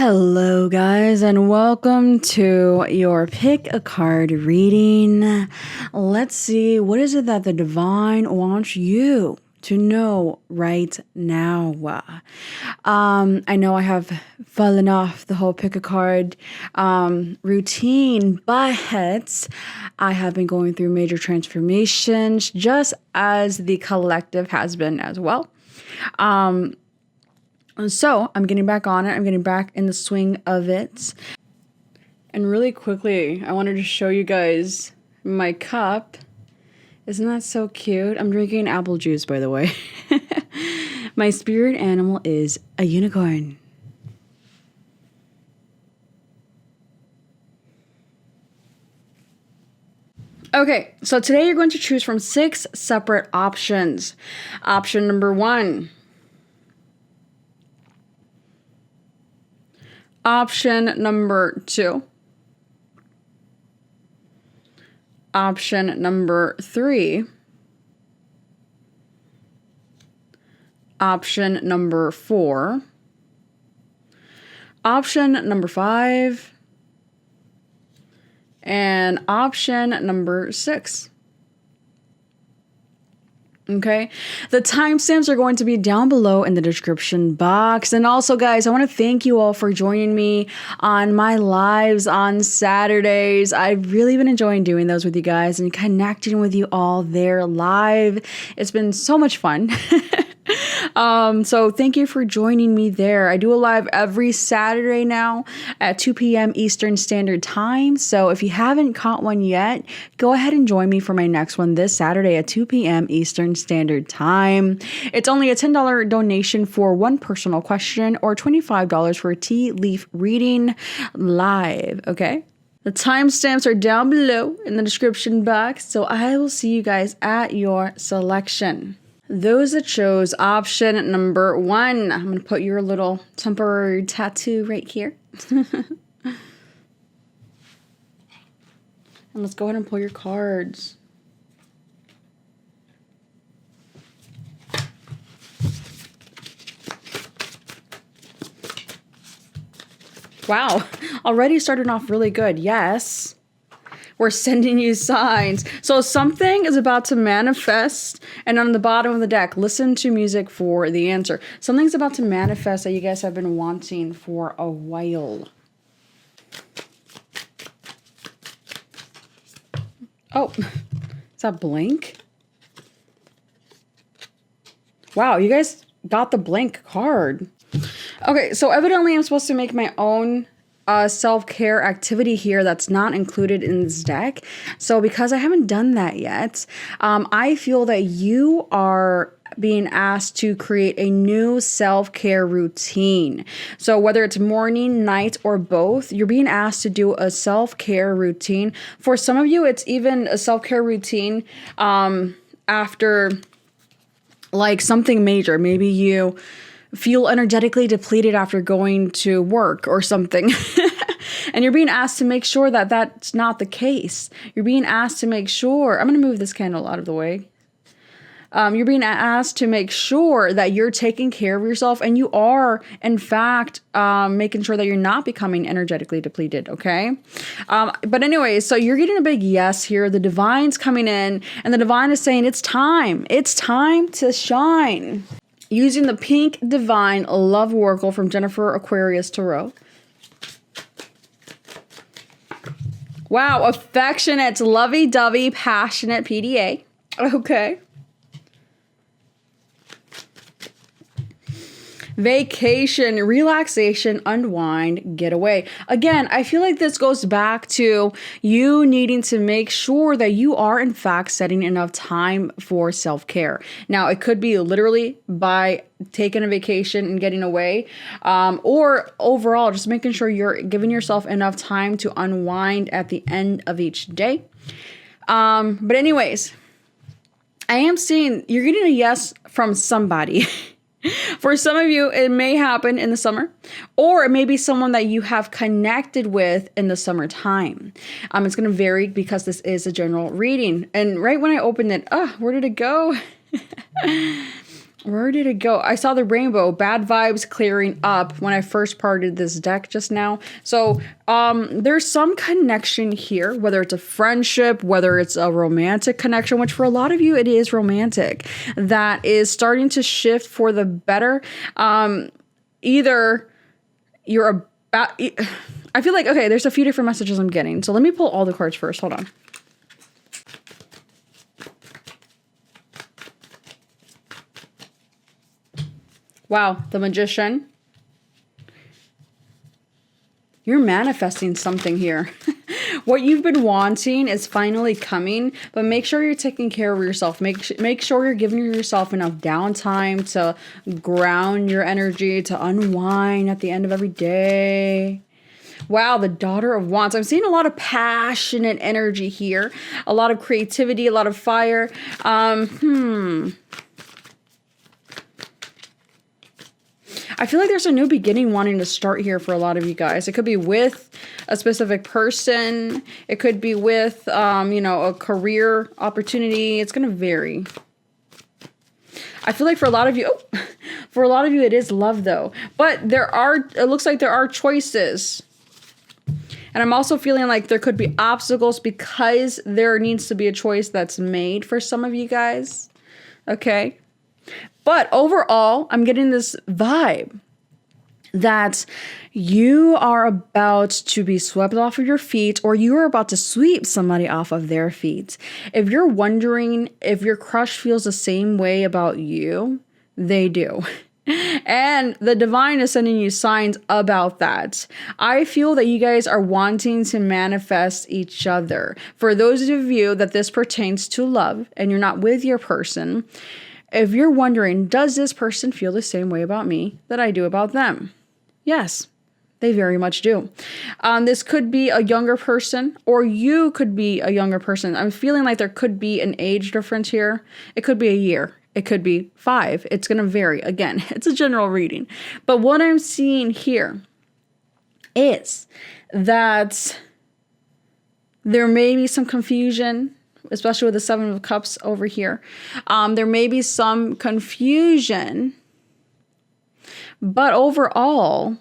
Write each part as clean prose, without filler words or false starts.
Hello, guys, and welcome to your pick a card reading. Let's see, what is it that the divine wants you to know right now? I know I have fallen off the whole pick a card routine, but I have been going through major transformations, just as the collective has been as well. So I'm getting back on it. I'm getting back in the swing of it. And really quickly, I wanted to show you guys my cup. Isn't that so cute? I'm drinking apple juice, by the way. My spirit animal is a unicorn. Okay, so today you're going to choose from 6 separate options. Option number 1. Option number 2. Option number 3. Option number 4. Option number 5. And option number 6. Okay, the timestamps are going to be down below in the description box. And also, guys, I want to thank you all for joining me on my lives on Saturdays. I've really been enjoying doing those with you guys and connecting with you all there live. It's been so much fun. So thank you for joining me there. I do a live every Saturday now at 2 p.m. Eastern Standard Time. So if you haven't caught one yet, go ahead and join me for my next one this Saturday at 2 p.m. Eastern Standard Time. It's only a $10 donation for one personal question or $25 for a tea leaf reading live. Okay. The timestamps are down below in the description box. So I will see you guys at your selection. Those that chose option number 1, I'm going to put your little temporary tattoo right here. And let's go ahead and pull your cards. Wow, already starting off really good. Yes. We're sending you signs. So something is about to manifest. And on the bottom of the deck, listen to music for the answer. Something's about to manifest that you guys have been wanting for a while. Oh, is that blank? Wow, you guys got the blank card. Okay, so evidently I'm supposed to make my own self-care activity here that's not included in this deck. So because I haven't done that yet, I feel that you are being asked to create a new self-care routine. So whether it's morning, night, or both, you're being asked to do a self-care routine. For some of you, it's even a self-care routine after like something major. Maybe you feel energetically depleted after going to work or something. And you're being asked to make sure that that's not the case. You're being asked to make sure, I'm going to move this candle out of the way. You're being asked to make sure that you're taking care of yourself and you are, in fact, making sure that you're not becoming energetically depleted, okay? But anyway, so you're getting a big yes here. The divine's coming in and the divine is saying it's time. It's time to shine. Using the pink divine love oracle from Jennifer Aquarius Tarot. Wow, affectionate, lovey-dovey, passionate PDA. Okay. Vacation, relaxation, unwind, get away. Again, I feel like this goes back to you needing to make sure that you are in fact setting enough time for self-care. Now, it could be literally by taking a vacation and getting away, or overall just making sure you're giving yourself enough time to unwind at the end of each day. But anyways, I am seeing you're getting a yes from somebody. For some of you, it may happen in the summer, or it may be someone that you have connected with in the summertime. It's going to vary because this is a general reading. And right when I opened it, where did it go? Where did it go? I saw the rainbow. Bad vibes clearing up when I first parted this deck just now. So there's some connection here, whether it's a friendship, whether it's a romantic connection, which for a lot of you, it is romantic, that is starting to shift for the better. Either you're about... I feel like, okay, there's a few different messages I'm getting. So let me pull all the cards first. Hold on. Wow, the Magician. You're manifesting something here. What you've been wanting is finally coming, but make sure you're taking care of yourself. Make sure you're giving yourself enough downtime to ground your energy, to unwind at the end of every day. Wow, the Daughter of Wands. I'm seeing a lot of passionate energy here, a lot of creativity, a lot of fire. I feel like there's a new beginning wanting to start here for a lot of you guys. It could be with a specific person. It could be with, a career opportunity. It's going to vary. I feel like for a lot of you, it is love though. But it looks like there are choices. And I'm also feeling like there could be obstacles because there needs to be a choice that's made for some of you guys. Okay. But overall, I'm getting this vibe that you are about to be swept off of your feet, or you are about to sweep somebody off of their feet. If you're wondering if your crush feels the same way about you, they do. And the divine is sending you signs about that. I feel that you guys are wanting to manifest each other. For those of you that this pertains to love and you're not with your person, if you're wondering, does this person feel the same way about me that I do about them? Yes, they very much do. This could be a younger person, or you could be a younger person. I'm feeling like there could be an age difference here. It could be a year. It could be 5. It's going to vary. Again, it's a general reading. But what I'm seeing here is that there may be some confusion, especially with the 7 of Cups over here. There may be some confusion, but overall,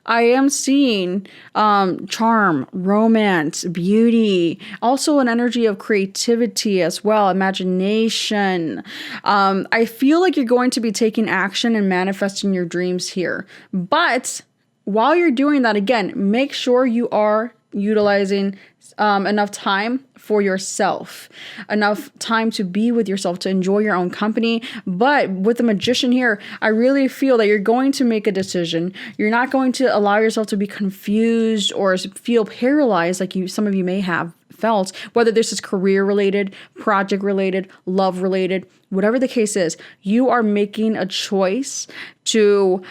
I am seeing charm, romance, beauty, also an energy of creativity as well, imagination. I feel like you're going to be taking action and manifesting your dreams here. But while you're doing that, again, make sure you are utilizing enough time for yourself, enough time to be with yourself, to enjoy your own company. But with the Magician here, I really feel that you're going to make a decision. You're not going to allow yourself to be confused or feel paralyzed like some of you may have felt, whether this is career related, project related, love related, whatever the case is. You are making a choice to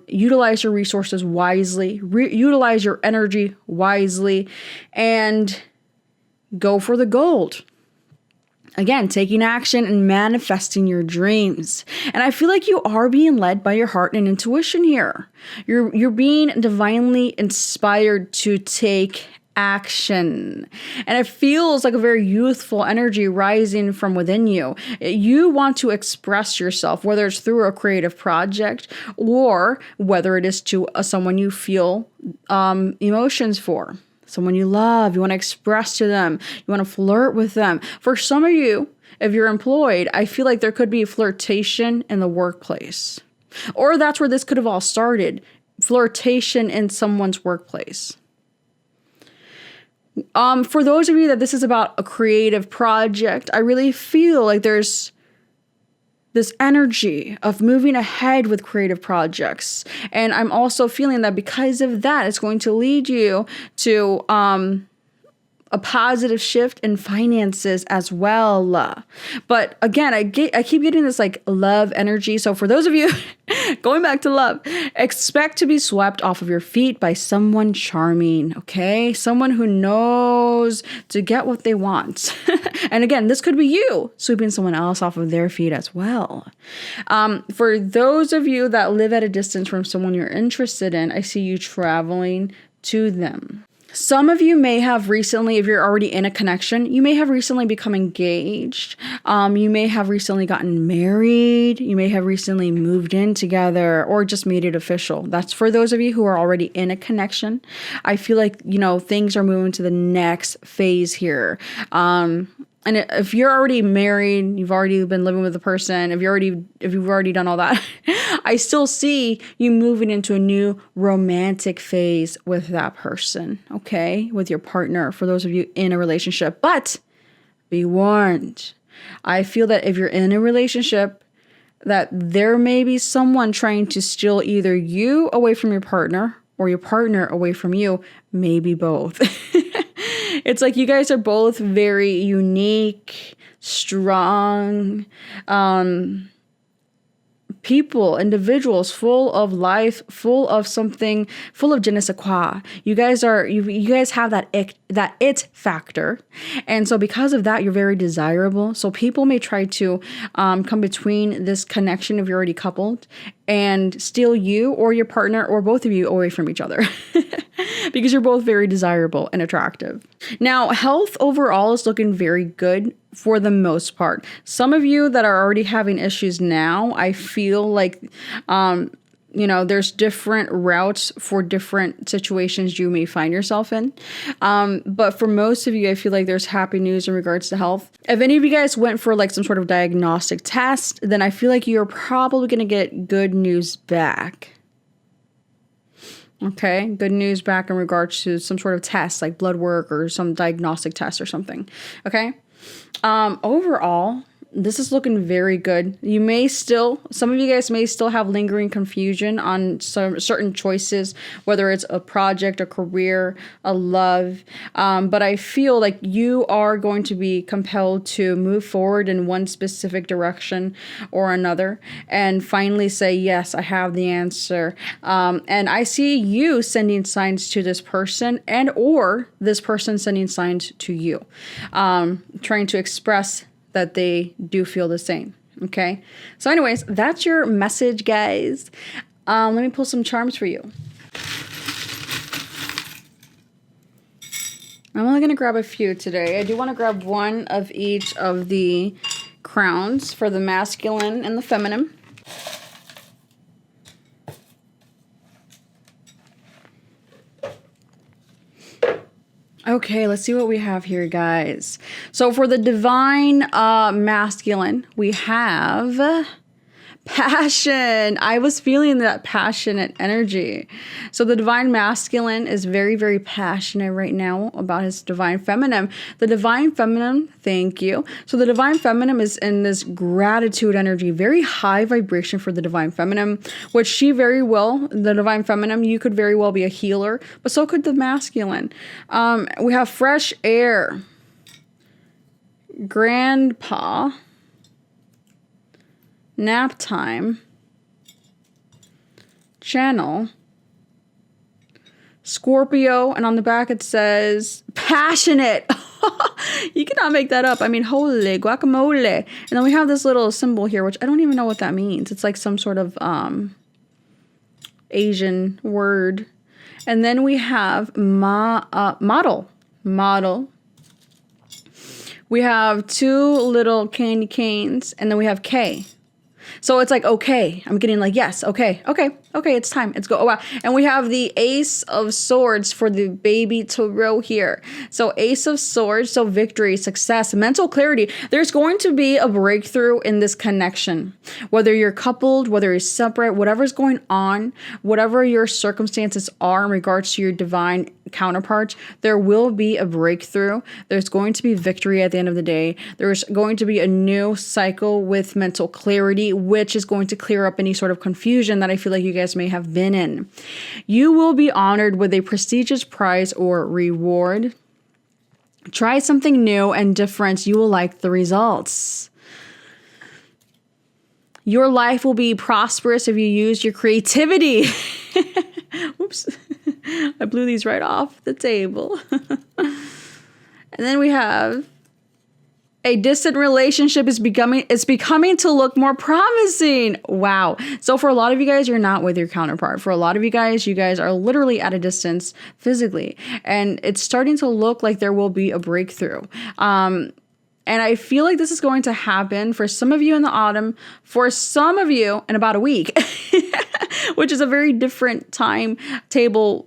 utilize your resources wisely, utilize your energy wisely, and go for the gold. Again, taking action and manifesting your dreams. And I feel like you are being led by your heart and intuition here. You're being divinely inspired to take action. And it feels like a very youthful energy rising from within you. You want to express yourself, whether it's through a creative project or whether it is to someone you feel emotions for. Someone you love, you want to express to them, you want to flirt with them. For some of you, if you're employed, I feel like there could be flirtation in the workplace. Or that's where this could have all started, flirtation in someone's workplace. For those of you that this is about a creative project, I really feel like there's this energy of moving ahead with creative projects. And I'm also feeling that because of that, it's going to lead you to a positive shift in finances as well. But again, I keep getting this like love energy. So for those of you going back to love, expect to be swept off of your feet by someone charming, okay? Someone who knows to get what they want. And again, this could be you sweeping someone else off of their feet as well. For those of you that live at a distance from someone you're interested in, I see you traveling to them. Some of you may have recently, if you're already in a connection, you may have recently become engaged. You may have recently gotten married. You may have recently moved in together or just made it official. That's for those of you who are already in a connection. I feel like, things are moving to the next phase here. And if you're already married, you've already been living with a person, if you've already done all that, I still see you moving into a new romantic phase with that person, okay? With your partner, for those of you in a relationship. But be warned. I feel that if you're in a relationship, that there may be someone trying to steal either you away from your partner or your partner away from you, maybe both. It's like you guys are both very unique, strong, people, individuals, full of life, full of something, full of je ne sais quoi. You guys have that it factor. And so because of that, you're very desirable. So people may try to come between this connection if you're already coupled and steal you or your partner or both of you away from each other. Because you're both very desirable and attractive. Now, health overall is looking very good for the most part. Some of you that are already having issues now, I feel like, there's different routes for different situations you may find yourself in. But for most of you, I feel like there's happy news in regards to health. If any of you guys went for like some sort of diagnostic test, then I feel like you're probably going to get good news back. Okay, good news back in regards to some sort of test like blood work or some diagnostic test or something. Okay, overall, this is looking very good. Some of you guys may still have lingering confusion on some certain choices, whether it's a project, a career, a love. But I feel like you are going to be compelled to move forward in one specific direction or another and finally say, yes, I have the answer. And I see you sending signs to this person and or this person sending signs to you, trying to express that they do feel the same. Okay. So anyways, that's your message, guys. Let me pull some charms for you. I'm only going to grab a few today. I do want to grab one of each of the crowns for the masculine and the feminine. Okay, let's see what we have here, guys. So for the divine masculine, we have passion. I was feeling that passionate energy. So the divine masculine is very, very passionate right now about his divine feminine. The divine feminine, thank you. So the divine feminine is in this gratitude energy, very high vibration for the divine feminine, which the divine feminine, you could very well be a healer, but so could the masculine. We have fresh air, grandpa, nap time, channel, Scorpio, and on the back it says passionate. You cannot make that up. I mean, holy guacamole. And then we have this little symbol here, which I don't even know what that means. It's like some sort of Asian word. And then we have model. We have two little candy canes, and then we have K. So it's like, okay, I'm getting like, yes, okay, it's time, let's go. Oh, wow. And we have the Ace of Swords for the baby tarot here. So Ace of Swords, so victory, success, mental clarity. There's going to be a breakthrough in this connection. Whether you're coupled, whether you're separate, whatever's going on, whatever your circumstances are in regards to your divine counterparts, there will be a breakthrough. There's going to be victory at the end of the day. There's going to be a new cycle with mental clarity, which is going to clear up any sort of confusion that I feel like you guys may have been in. You will be honored with a prestigious prize or reward. Try something new and different. You will like the results. Your life will be prosperous if you use your creativity. Whoops. I blew these right off the table. And then we have A distant relationship is becoming to look more promising. Wow. So for a lot of you guys, you're not with your counterpart. For a lot of you guys are literally at a distance physically. And it's starting to look like there will be a breakthrough. And I feel like this is going to happen for some of you in the autumn, for some of you in about a week, which is a very different timetable.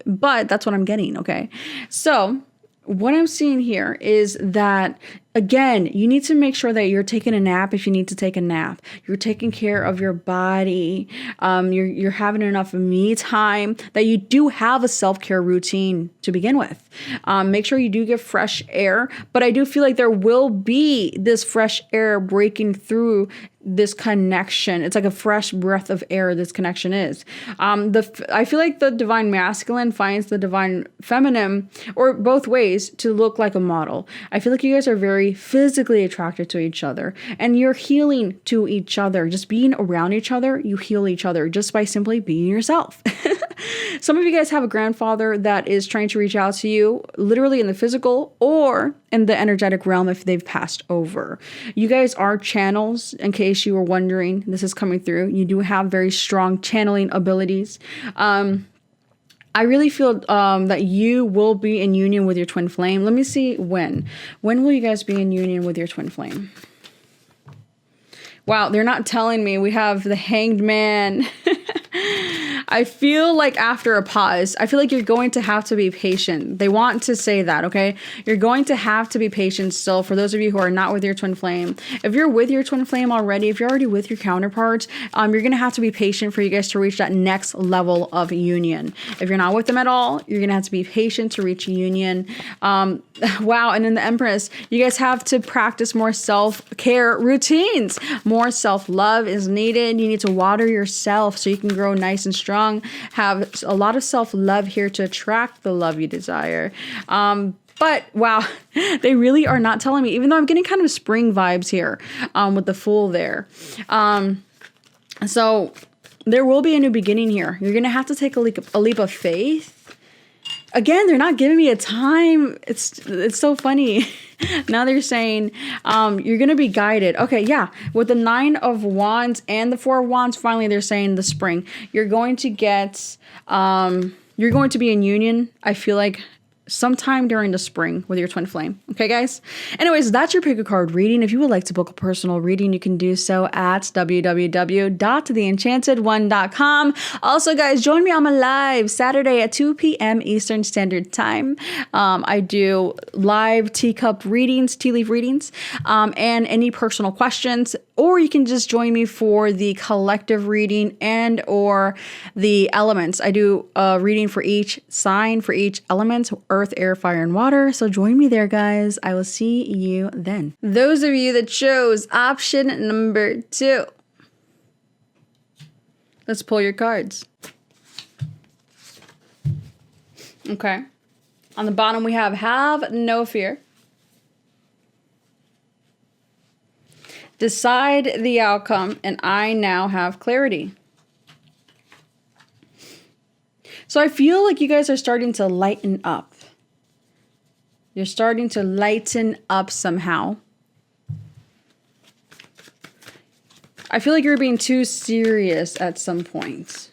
But that's what I'm getting. Okay. So what I'm seeing here is that, again, you need to make sure that you're taking a nap if you need to take a nap. You're taking care of your body. You're having enough me time, that you do have a self-care routine to begin with. Make sure you do get fresh air. But I do feel like there will be this fresh air breaking through this connection. It's like a fresh breath of air, this connection is. I feel like the divine masculine finds the divine feminine, or both ways, to look like a model. I feel like you guys are very physically attracted to each other, and you're healing to each other. Just being around each other, you heal each other just by simply being yourself. Some of you guys have a grandfather that is trying to reach out to you, literally in the physical or in the energetic realm if they've passed over. You guys are channels, in case you were wondering. This is coming through. You do have very strong channeling abilities. I really feel that you will be in union with your twin flame. Let me see when. When will you guys be in union with your twin flame? Wow, they're not telling me. We have the Hanged Man. I feel like after a pause, I feel like you're going to have to be patient. They want to say that, okay? You're going to have to be patient still, for those of you who are not with your twin flame. If you're with your twin flame already, if you're already with your counterparts, you're going to have to be patient for you guys to reach that next level of union. If you're not with them at all, you're going to have to be patient to reach a union. Wow, and then the Empress, you guys have to practice more self-care routines. More self-love is needed. You need to water yourself so you can grow nice and strong. Have a lot of self-love here to attract the love you desire. But wow, they really are not telling me, even though I'm getting kind of spring vibes here with the Fool there. So there will be a new beginning here. You're going to have to take a leap of faith. Again, they're not giving me a time. It's so funny. Now they're saying you're going to be guided. Okay, yeah. With the 9 of Wands and the 4 of Wands, finally they're saying the spring. You're going to get, you're going to be in union, I feel like, sometime during the spring with your twin flame. Okay, guys? Anyways, that's your pick a card reading. If you would like to book a personal reading, you can do so at www.theenchantedone.com. Also, guys, join me on my live Saturday at 2 p.m. Eastern Standard Time. I do live teacup readings, tea leaf readings, and any personal questions. Or you can just join me for the collective reading and or the elements. I do a reading for each sign, for each element, earth, air, fire, and water. So join me there, guys. I will see you then. Those of you that chose option number 2, let's pull your cards. Okay. On the bottom, we have no fear. Decide the outcome, and I now have clarity. So I feel like you guys are starting to lighten up. You're starting to lighten up somehow. I feel like you're being too serious at some point.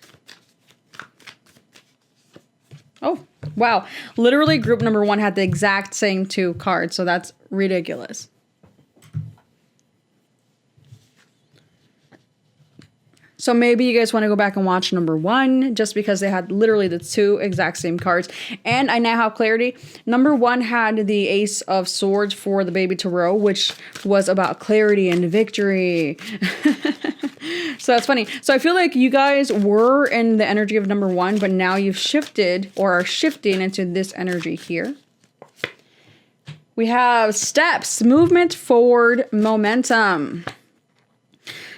Oh, wow. Literally, group number 1 had the exact same 2 cards, so that's ridiculous. So maybe you guys want to go back and watch number 1 just because they had literally the 2 exact same cards. And I now have clarity. Number 1 had the Ace of Swords for the baby tarot, which was about clarity and victory. So that's funny. So I feel like you guys were in the energy of number 1, but now you've shifted or are shifting into this energy here. We have steps, movement forward, momentum.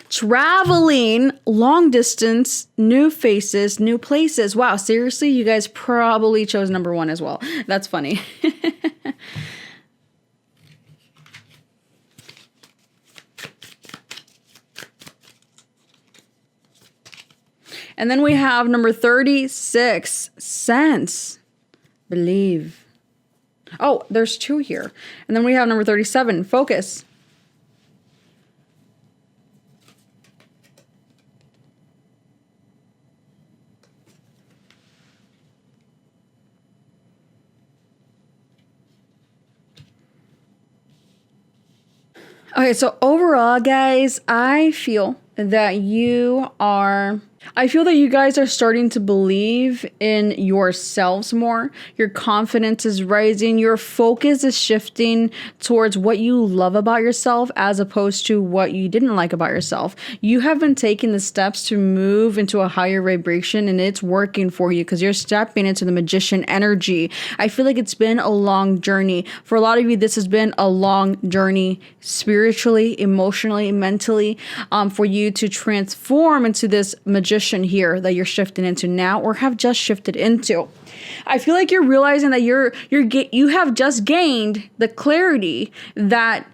Traveling long distance, new faces, new places. Wow, seriously, you guys probably chose number 1 as well. That's funny. And then we have number 36, sense, believe. Oh, there's 2 here. And then we have number 37, focus. Okay, so overall, guys, I feel that you guys are starting to believe in yourselves more. Your confidence is rising. Your focus is shifting towards what you love about yourself as opposed to what you didn't like about yourself. You have been taking the steps to move into a higher vibration, and it's working for you because you're stepping into the magician energy. I feel like it's been a long journey. For a lot of you, this has been a long journey spiritually, emotionally, mentally, for you to transform into this magician here that you're shifting into now or have just shifted into. I feel like you're realizing that you have just gained the clarity that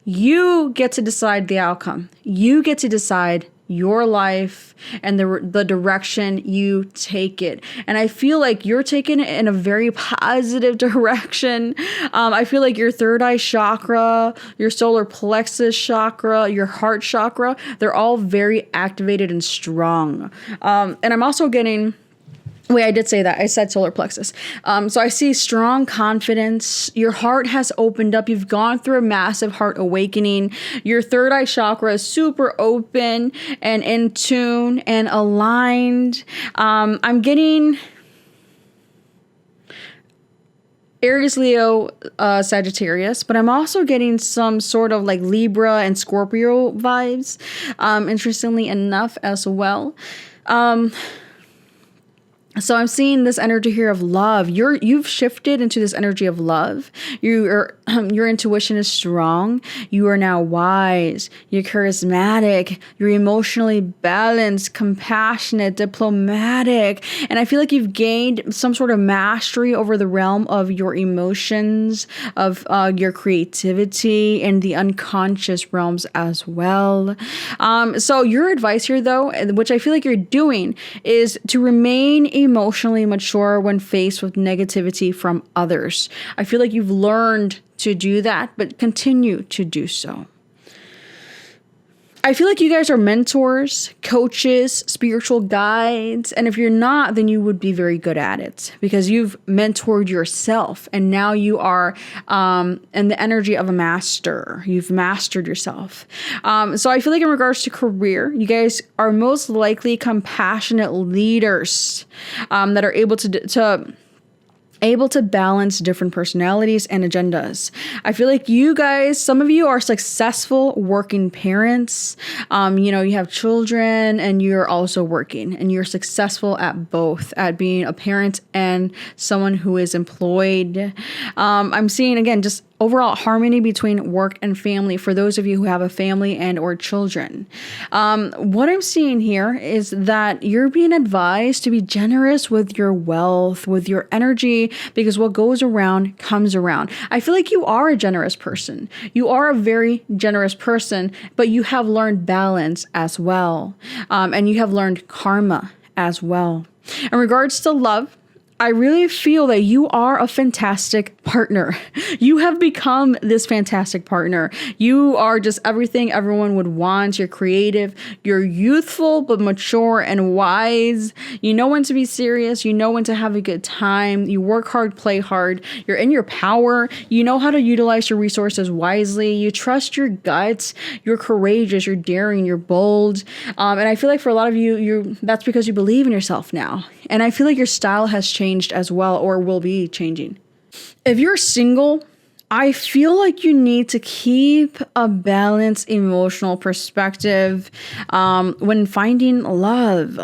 you get to decide the outcome. You get to decide your life and the direction you take it. And I feel like you're taking it in a very positive direction. I feel like your third eye chakra, your solar plexus chakra, your heart chakra, they're all very activated and strong. And I'm also getting... Wait, I did say that. I said solar plexus. So I see strong confidence. Your heart has opened up. You've gone through a massive heart awakening. Your third eye chakra is super open and in tune and aligned. I'm getting Aries, Leo, Sagittarius, but I'm also getting some sort of like Libra and Scorpio vibes, interestingly enough as well. So I'm seeing this energy here of love. You've shifted into this energy of love. Your intuition is strong. You are now wise. You're charismatic. You're emotionally balanced, compassionate, diplomatic. And I feel like you've gained some sort of mastery over the realm of your emotions, of your creativity, and the unconscious realms as well. So your advice here, though, which I feel like you're doing, is to remain emotionally mature when faced with negativity from others. I feel like you've learned to do that, but continue to do so. I feel like you guys are mentors, coaches, spiritual guides. And if you're not, then you would be very good at it because you've mentored yourself and now you are in the energy of a master. You've mastered yourself. So I feel like in regards to career, you guys are most likely compassionate leaders that are able to balance different personalities and agendas. I feel like you guys, some of you are successful working parents. You have children and you're also working and you're successful at both, at being a parent and someone who is employed. I'm seeing, again, just overall harmony between work and family for those of you who have a family and or children. What I'm seeing here is that you're being advised to be generous with your wealth, with your energy, because what goes around comes around. I feel like you are a generous person. You are a very generous person, but you have learned balance as well. And you have learned karma as well. In regards to love, I really feel that you are a fantastic partner. You have become this fantastic partner. You are just everything everyone would want. You're creative. You're youthful, but mature and wise. You know when to be serious. You know when to have a good time. You work hard, play hard. You're in your power. You know how to utilize your resources wisely. You trust your guts. You're courageous. You're daring. You're bold. And I feel like for a lot of you, that's because you believe in yourself now. And I feel like your style has changed as well, or will be changing. If you're single, I feel like you need to keep a balanced emotional perspective when finding love.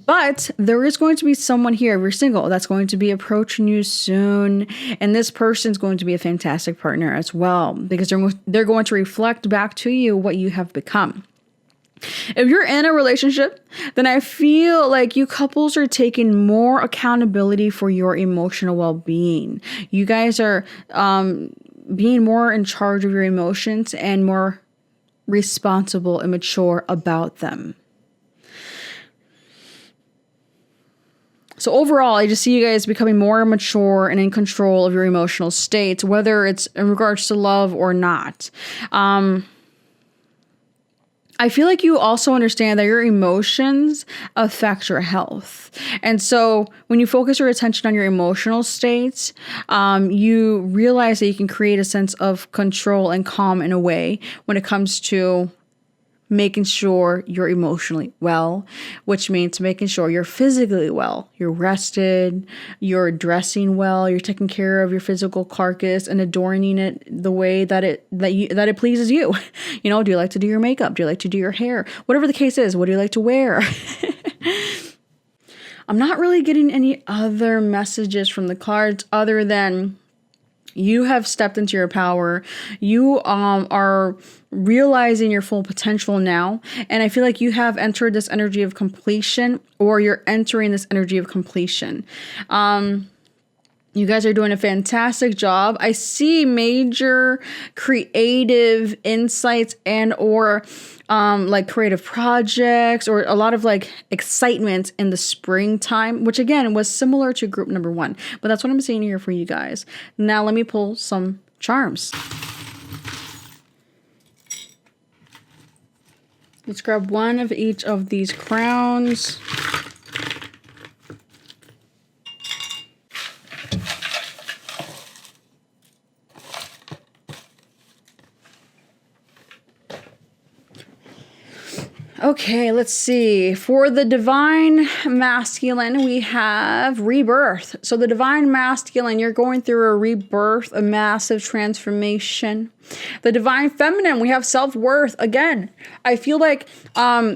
But there is going to be someone here, if you're single, that's going to be approaching you soon. And this person's going to be a fantastic partner as well, because they're going to reflect back to you what you have become. If you're in a relationship, then I feel like you couples are taking more accountability for your emotional well-being. You guys are being more in charge of your emotions and more responsible and mature about them. So overall, I just see you guys becoming more mature and in control of your emotional states, whether it's in regards to love or not. I feel like you also understand that your emotions affect your health. And so when you focus your attention on your emotional states, you realize that you can create a sense of control and calm in a way when it comes to making sure you're emotionally well, which means making sure you're physically well. You're rested, you're dressing well, you're taking care of your physical carcass and adorning it the way that it pleases you. You know, do you like to do your makeup? Do you like to do your hair? Whatever the case is, what do you like to wear? I'm not really getting any other messages from the cards other than you have stepped into your power. You are realizing your full potential now. And I feel like you have entered this energy of completion, or you're entering this energy of completion. You guys are doing a fantastic job. I see major creative insights and or like creative projects or a lot of like excitement in the springtime, which again was similar to group number 1. But that's what I'm seeing here for you guys. Now let me pull some charms. Let's grab one of each of these crowns. Okay, let's see. For the divine masculine, we have rebirth. So the divine masculine, you're going through a rebirth, a massive transformation. The divine feminine, we have self-worth. Again, I feel like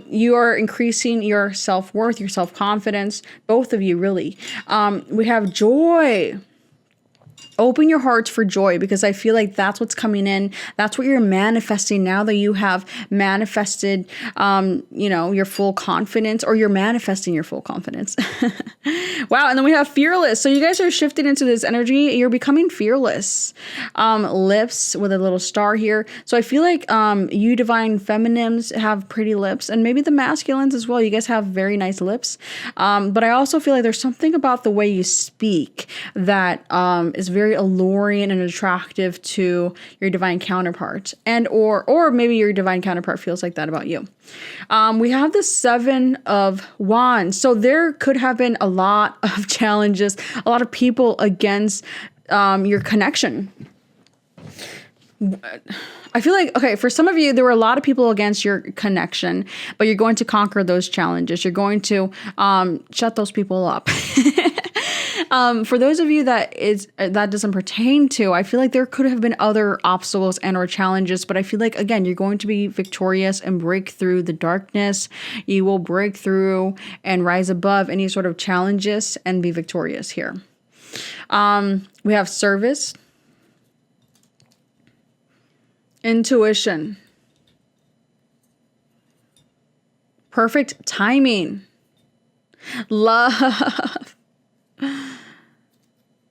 you are increasing your self-worth, your self-confidence, both of you really. We have joy. Open your hearts for joy, because I feel like that's what's coming in. That's what you're manifesting now that you have manifested, your full confidence, or you're manifesting your full confidence. Wow. And then we have fearless. So you guys are shifting into this energy. You're becoming fearless. Lips with a little star here. So I feel like you divine feminines have pretty lips, and maybe the masculines as well. You guys have very nice lips. But I also feel like there's something about the way you speak that is very alluring and attractive to your divine counterpart, and or maybe your divine counterpart feels like that about you. We have the 7 of Wands. So there could have been a lot of challenges, a lot of people against your connection. I feel like, okay, for some of you, there were a lot of people against your connection, but you're going to conquer those challenges. You're going to shut those people up. For those of you that doesn't pertain to, I feel like there could have been other obstacles and or challenges, but I feel like, again, you're going to be victorious and break through the darkness. You will break through and rise above any sort of challenges and be victorious here. We have service, intuition, perfect timing, love,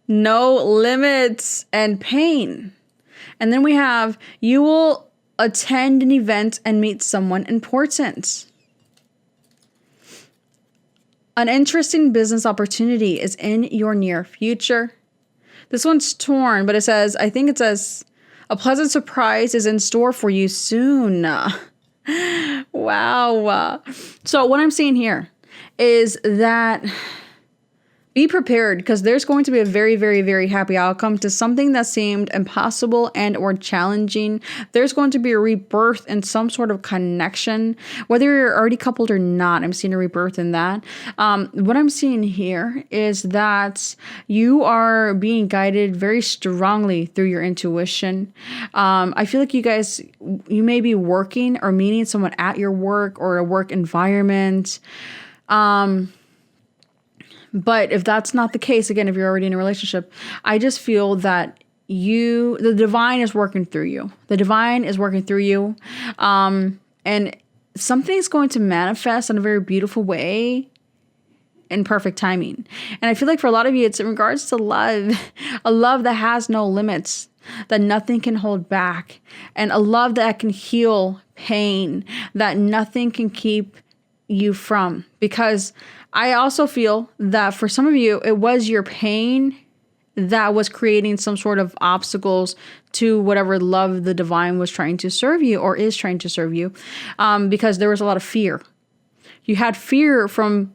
no limits, and pain. And then we have, you will attend an event and meet someone important. An interesting business opportunity is in your near future. This one's torn, but I think it says, a pleasant surprise is in store for you soon. Wow. So what I'm seeing here is that be prepared, because there's going to be a very, very, very happy outcome to something that seemed impossible and or challenging. There's going to be a rebirth in some sort of connection, whether you're already coupled or not. I'm seeing a rebirth in that. What I'm seeing here is that you are being guided very strongly through your intuition. I feel like you may be working or meeting someone at your work or a work environment. But if that's not the case, again, if you're already in a relationship, I just feel that the divine is working through you. The divine is working through you. And something's going to manifest in a very beautiful way in perfect timing. And I feel like for a lot of you, it's in regards to love, a love that has no limits, that nothing can hold back, and a love that can heal pain, that nothing can keep you from, because I also feel that for some of you, it was your pain that was creating some sort of obstacles to whatever love the divine was trying to serve you or is trying to serve you, because there was a lot of fear. You had fear from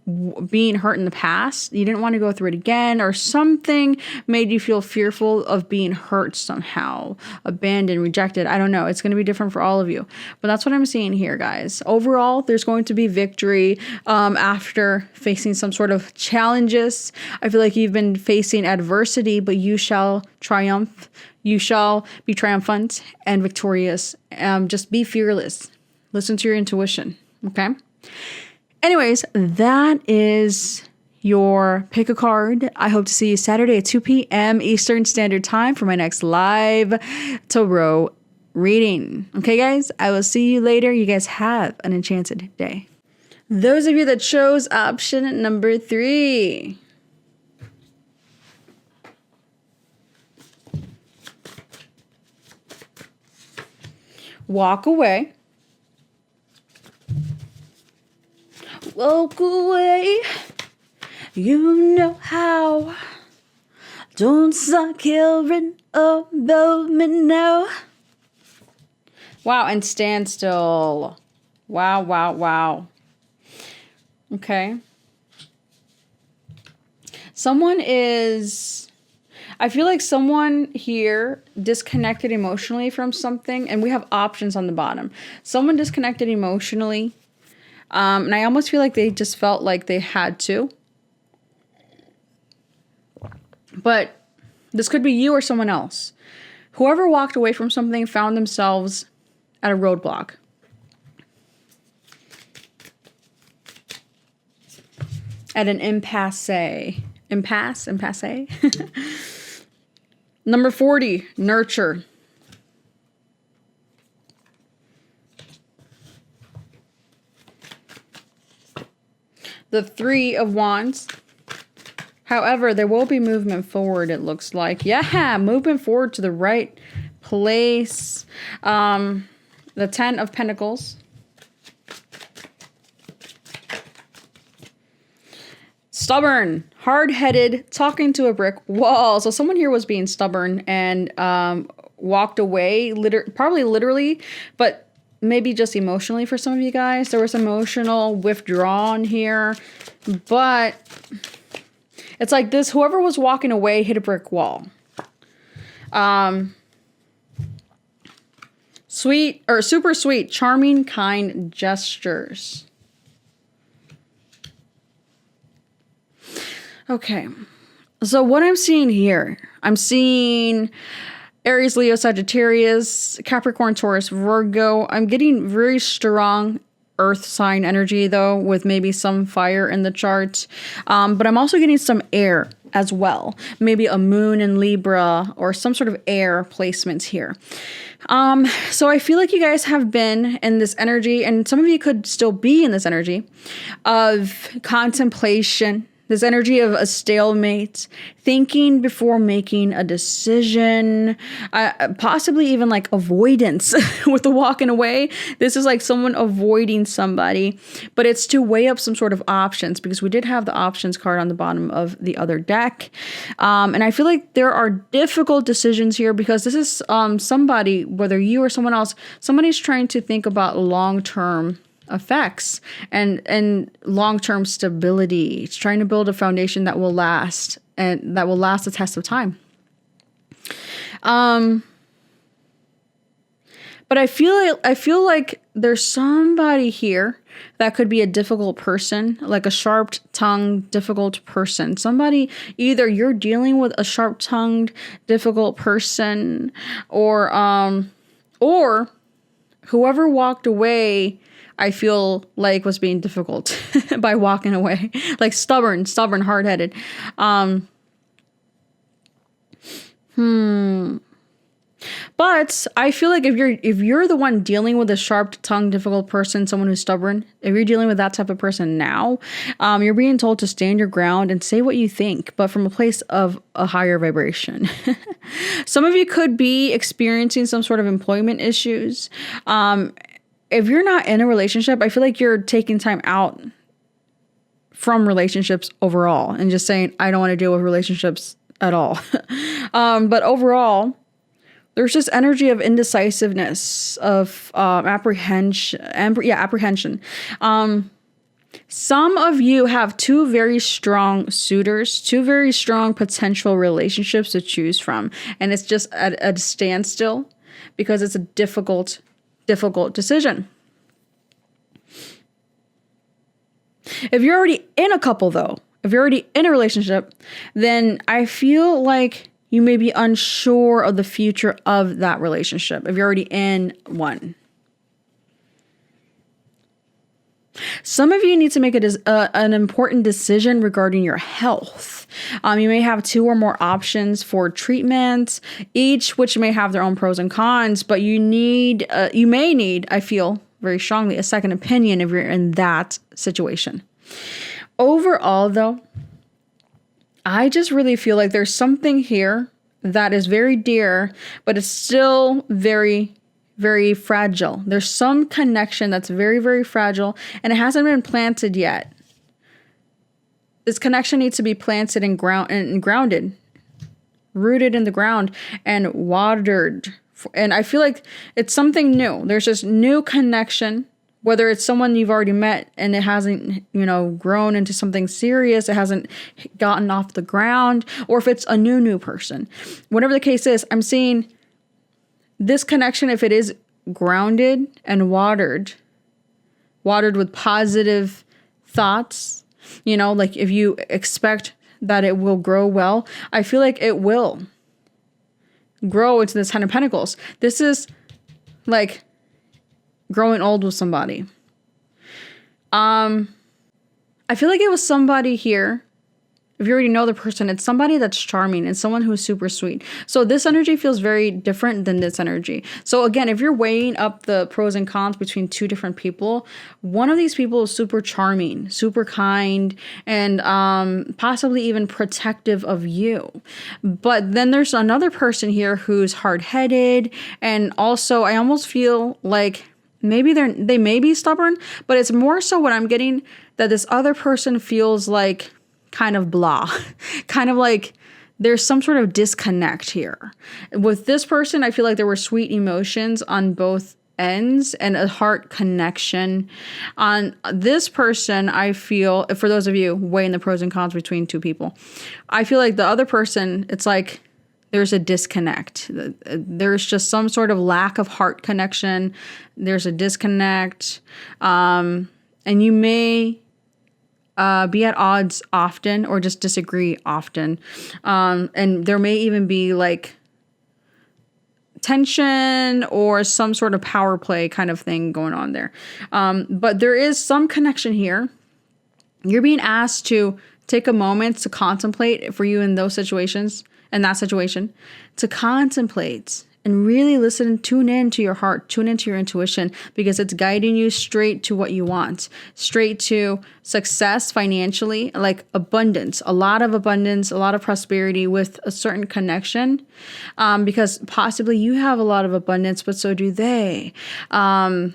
being hurt in the past. You didn't want to go through it again, or something made you feel fearful of being hurt somehow, abandoned, rejected. I don't know. It's going to be different for all of you. But that's what I'm seeing here, guys. Overall, there's going to be victory after facing some sort of challenges. I feel like you've been facing adversity, but you shall triumph. You shall be triumphant and victorious. Just be fearless. Listen to your intuition. Okay? Anyways, that is your pick a card. I hope to see you Saturday at 2 p.m. Eastern Standard Time for my next live tarot reading. Okay, guys, I will see you later. You guys have an enchanted day. Those of you that chose option number 3. Walk away. Walk away, you know how. Don't start caring about me now. Wow, and stand still. Wow, wow, wow. Okay. I feel like someone here disconnected emotionally from something, and we have options on the bottom. Someone disconnected emotionally. And I almost feel like they just felt like they had to. But this could be you or someone else. Whoever walked away from something found themselves at a roadblock. At an impasse. Impasse? Number 40, nurture. The 3 of Wands. However, there will be movement forward, it looks like. Yeah, movement forward to the right place. The 10 of Pentacles. Stubborn, hard-headed, talking to a brick wall. So someone here was being stubborn and walked away, probably literally, but maybe just emotionally for some of you guys. There was emotional withdrawn here, but it's like this, whoever was walking away hit a brick wall. Sweet or super sweet, charming, kind gestures. Okay. So what I'm seeing here, I'm seeing Aries, Leo, Sagittarius, Capricorn, Taurus, Virgo. I'm getting very strong earth sign energy, though, with maybe some fire in the chart. But I'm also getting some air as well. Maybe a moon in Libra or some sort of air placements here. So I feel like you guys have been in this energy, and some of you could still be in this energy of contemplation, this energy of a stalemate, thinking before making a decision, possibly even like avoidance with the walking away. This is like someone avoiding somebody, but it's to weigh up some sort of options, because we did have the options card on the bottom of the other deck. And I feel like there are difficult decisions here, because this is somebody, whether you or someone else, somebody's trying to think about long-term effects and long-term stability. It's trying to build a foundation that will last, and that will last the test of time. But I feel like there's somebody here that could be a difficult person, like a sharp-tongued, difficult person. Somebody, either you're dealing with a sharp-tongued, difficult person, or whoever walked away, I feel like was being difficult by walking away, like stubborn, hard-headed. But I feel like if you're the one dealing with a sharp-tongued, difficult person, someone who's stubborn, if you're dealing with that type of person now, you're being told to stand your ground and say what you think, but from a place of a higher vibration. Some of you could be experiencing some sort of employment issues. if you're not in a relationship, I feel like you're taking time out from relationships overall and just saying, I don't want to deal with relationships at all. But overall, there's this energy of indecisiveness, of apprehension. Some of you have two very strong suitors, two very strong potential relationships to choose from. And it's just at a standstill because it's a difficult decision. If you're already in a couple, though, if you're already in a relationship, then I feel like you may be unsure of the future of that relationship if you're already in one. Some of you need to make an important decision regarding your health. You may have two or more options for treatment, each which may have their own pros and cons, but you may need, I feel very strongly, a second opinion if you're in that situation. Overall, though, I just really feel like there's something here that is very dear, but it's still very, very fragile. There's some connection that's very, very fragile, and it hasn't been planted yet. This connection needs to be planted and grounded, rooted in the ground and watered. And I feel like it's something new. There's this new connection, whether it's someone you've already met and it hasn't, grown into something serious, it hasn't gotten off the ground, or if it's a new person. Whatever the case is, I'm seeing this connection, if it is grounded and watered with positive thoughts, like if you expect that it will grow well, I feel like it will grow into this 10 of Pentacles. This is like growing old with somebody. I feel like it was somebody here. If you already know the person, it's somebody that's charming and someone who's super sweet. So this energy feels very different than this energy. So again, if you're weighing up the pros and cons between two different people, one of these people is super charming, super kind, and possibly even protective of you. But then there's another person here who's hard-headed, and also I almost feel like maybe they may be stubborn, but it's more so what I'm getting, that this other person feels like kind of blah, kind of like there's some sort of disconnect here. With this person, I feel like there were sweet emotions on both ends and a heart connection. On this person, I feel, for those of you weighing the pros and cons between two people, I feel like the other person, it's like there's a disconnect. There's just some sort of lack of heart connection. There's a disconnect. And you may be at odds often or just disagree often. And there may even be like tension or some sort of power play kind of thing going on there. But there is some connection here. You're being asked to take a moment to contemplate, for you in those situations, in that situation, to contemplate and really listen, tune in to your heart, tune into your intuition, because it's guiding you straight to what you want, straight to success financially, like abundance, a lot of prosperity with a certain connection, because possibly you have a lot of abundance, but so do they. Again,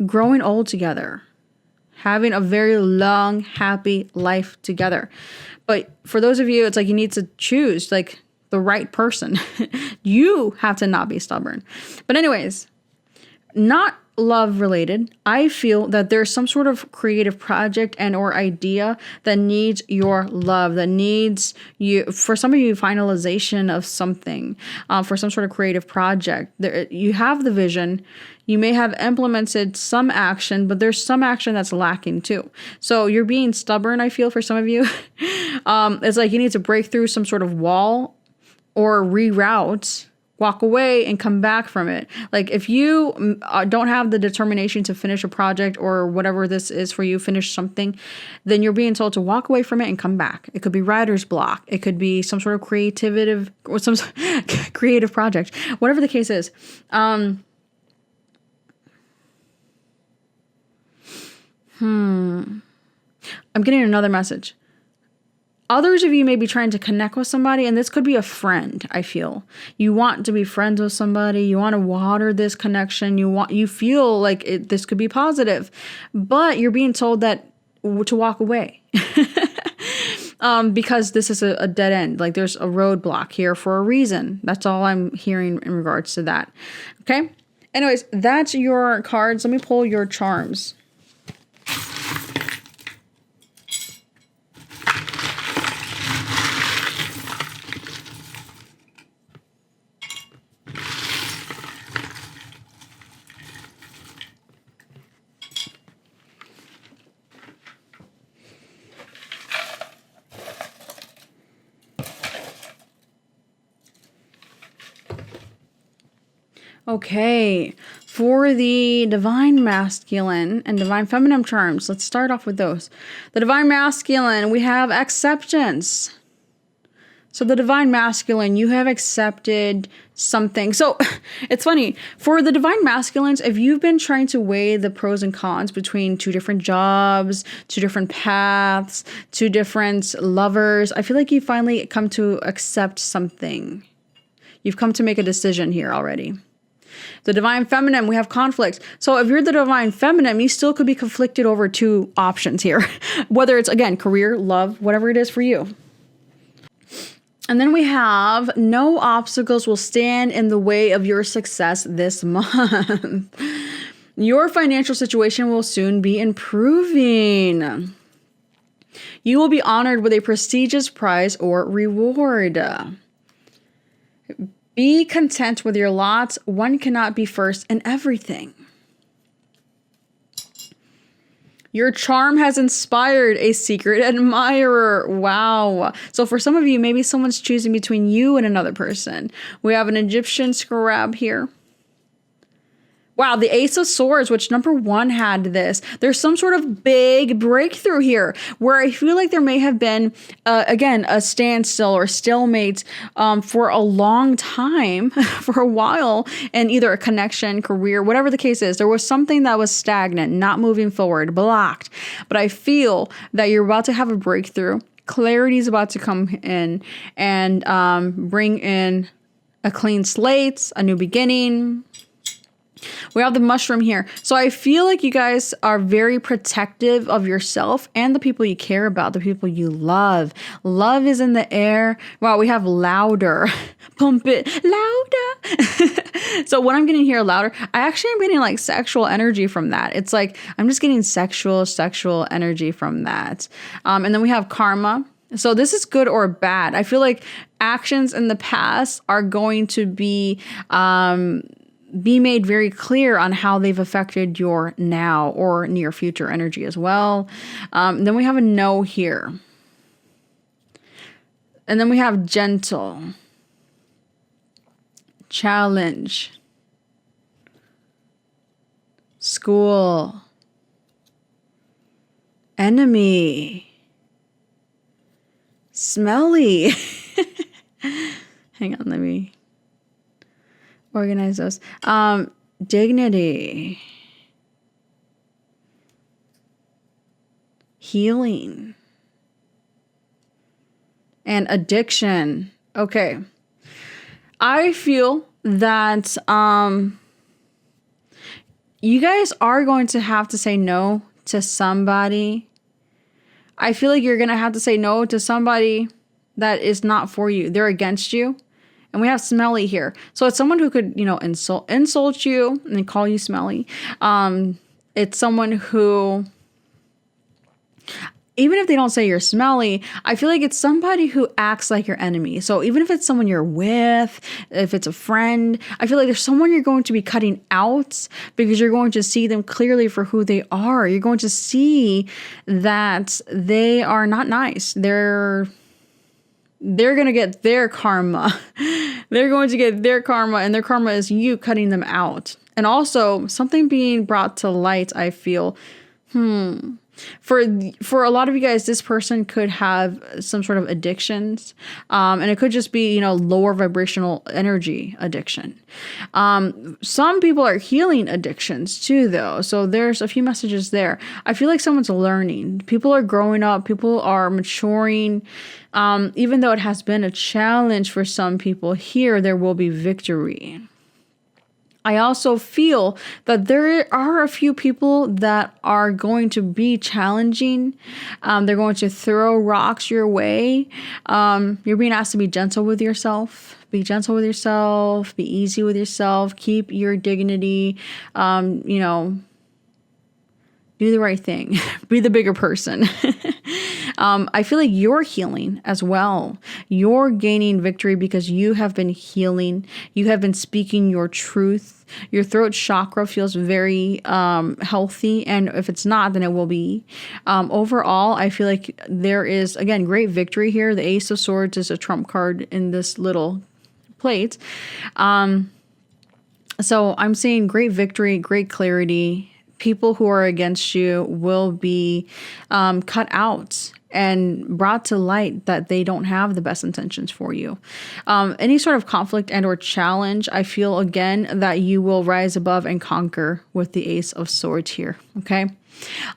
growing old together, having a very long, happy life together. But for those of you, it's like you need to choose, like, the right person. You have to not be stubborn. But anyways, not love related, I feel that there's some sort of creative project and or idea that needs your love, that needs you, for some of you, finalization of something, for some sort of creative project. You have the vision, you may have implemented some action, but there's some action that's lacking too. So you're being stubborn, I feel, for some of you. It's like you need to break through some sort of wall or reroute, walk away and come back from it. Like if you don't have the determination to finish a project or whatever this is for you, finish something, then you're being told to walk away from it and come back. It could be writer's block. It could be some sort of creative or some creative project, whatever the case is. I'm getting another message. others of you may be trying to connect with somebody, and this could be a friend, I feel. You want to be friends with somebody. You want to water this connection. You feel like this could be positive, but you're being told that to walk away. Because this is a dead end. Like there's a roadblock here for a reason. That's all I'm hearing in regards to that. Okay? Anyways, that's your cards. Let me pull your charms. Okay, for the Divine Masculine and Divine Feminine charms, let's start off with those. The Divine Masculine, we have acceptance. So the Divine Masculine, you have accepted something. So it's funny, for the Divine Masculines, if you've been trying to weigh the pros and cons between two different jobs, two different paths, two different lovers, I feel like you finally come to accept something. You've come to make a decision here already. The Divine Feminine, we have conflicts. So if you're the Divine Feminine, you still could be conflicted over two options here. Whether it's, again, career, love, whatever it is for you. And then we have no obstacles will stand in the way of your success this month. Your financial situation will soon be improving. You will be honored with a prestigious prize or reward. Be content with your lot. One cannot be first in everything. Your charm has inspired a secret admirer. Wow. So for some of you, maybe someone's choosing between you and another person. We have an Egyptian scarab here. Wow, the Ace of Swords, which number one had this. There's some sort of big breakthrough here where I feel like there may have been, again, a standstill or stalemate for a long time, for a while, in either a connection, career, whatever the case is. There was something that was stagnant, not moving forward, blocked. But I feel that you're about to have a breakthrough. Clarity is about to come in and bring in a clean slate, a new beginning. We have the mushroom here. So I feel like you guys are very protective of yourself and the people you care about, the people you love. Love is in the air. Wow, we have louder. Pump it louder. So what I'm getting here, louder, I actually am getting like sexual energy from that. It's like, I'm just getting sexual energy from that. And then we have karma. So this is good or bad. I feel like actions in the past are going to be made very clear on how they've affected your now or near future energy as well. Then we have a no here. And then we have gentle, challenge, school, enemy, smelly. Hang on, let me organize those. Dignity, healing, and addiction. Okay. I feel that you guys are going to have to say no to somebody. I feel like you're going to have to say no to somebody that is not for you. They're against you. And we have smelly here. So it's someone who could, insult you and call you smelly. It's someone who, even if they don't say you're smelly, I feel like it's somebody who acts like your enemy. So even if it's someone you're with, if it's a friend, I feel like there's someone you're going to be cutting out because you're going to see them clearly for who they are. You're going to see that they are not nice. They're going to get their karma. They're going to get their karma, and their karma is you cutting them out. And also, something being brought to light, I feel. For a lot of you guys, this person could have some sort of addictions, and it could just be, lower vibrational energy addiction. Some people are healing addictions too, though. So there's a few messages there. I feel like someone's learning. People are growing up. People are maturing. Even though it has been a challenge for some people here, there will be victory. I also feel that there are a few people that are going to be challenging. They're going to throw rocks your way. You're being asked to be gentle with yourself. Be gentle with yourself. Be easy with yourself. Keep your dignity. Do the right thing. Be the bigger person. I feel like you're healing as well. You're gaining victory because you have been healing. You have been speaking your truth. Your throat chakra feels very healthy. And if it's not, then it will be. Overall, I feel like there is, again, great victory here. The Ace of Swords is a trump card in this little plate. So I'm seeing great victory, great clarity. People who are against you will be cut out and brought to light that they don't have the best intentions for you. Any sort of conflict and or challenge, I feel again that you will rise above and conquer with the Ace of Swords here. Okay.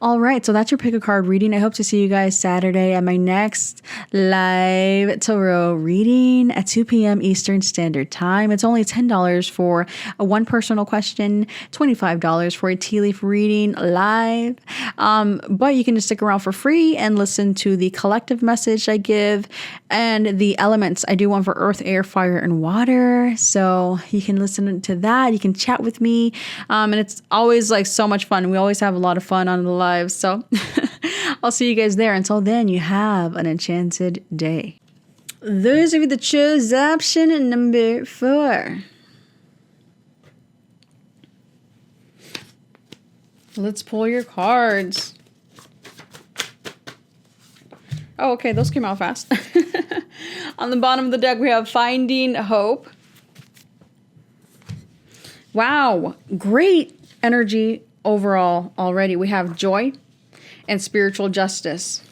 All right, so that's your pick a card reading. I hope to see you guys Saturday at my next live tarot reading at 2 p.m. Eastern Standard Time. It's only $10 for a one personal question, $25 for a tea leaf reading live. But you can just stick around for free and listen to the collective message I give and the elements. I do one for earth, air, fire, and water. So you can listen to that. You can chat with me. And it's always like so much fun. We always have a lot of fun on the live. So I'll see you guys there. Until then, you have an enchanted day. Those of you that chose option number 4. Let's pull your cards. Oh, okay. Those came out fast. On the bottom of the deck, we have Finding Hope. Wow. Great energy overall already. We have Joy and Spiritual Justice.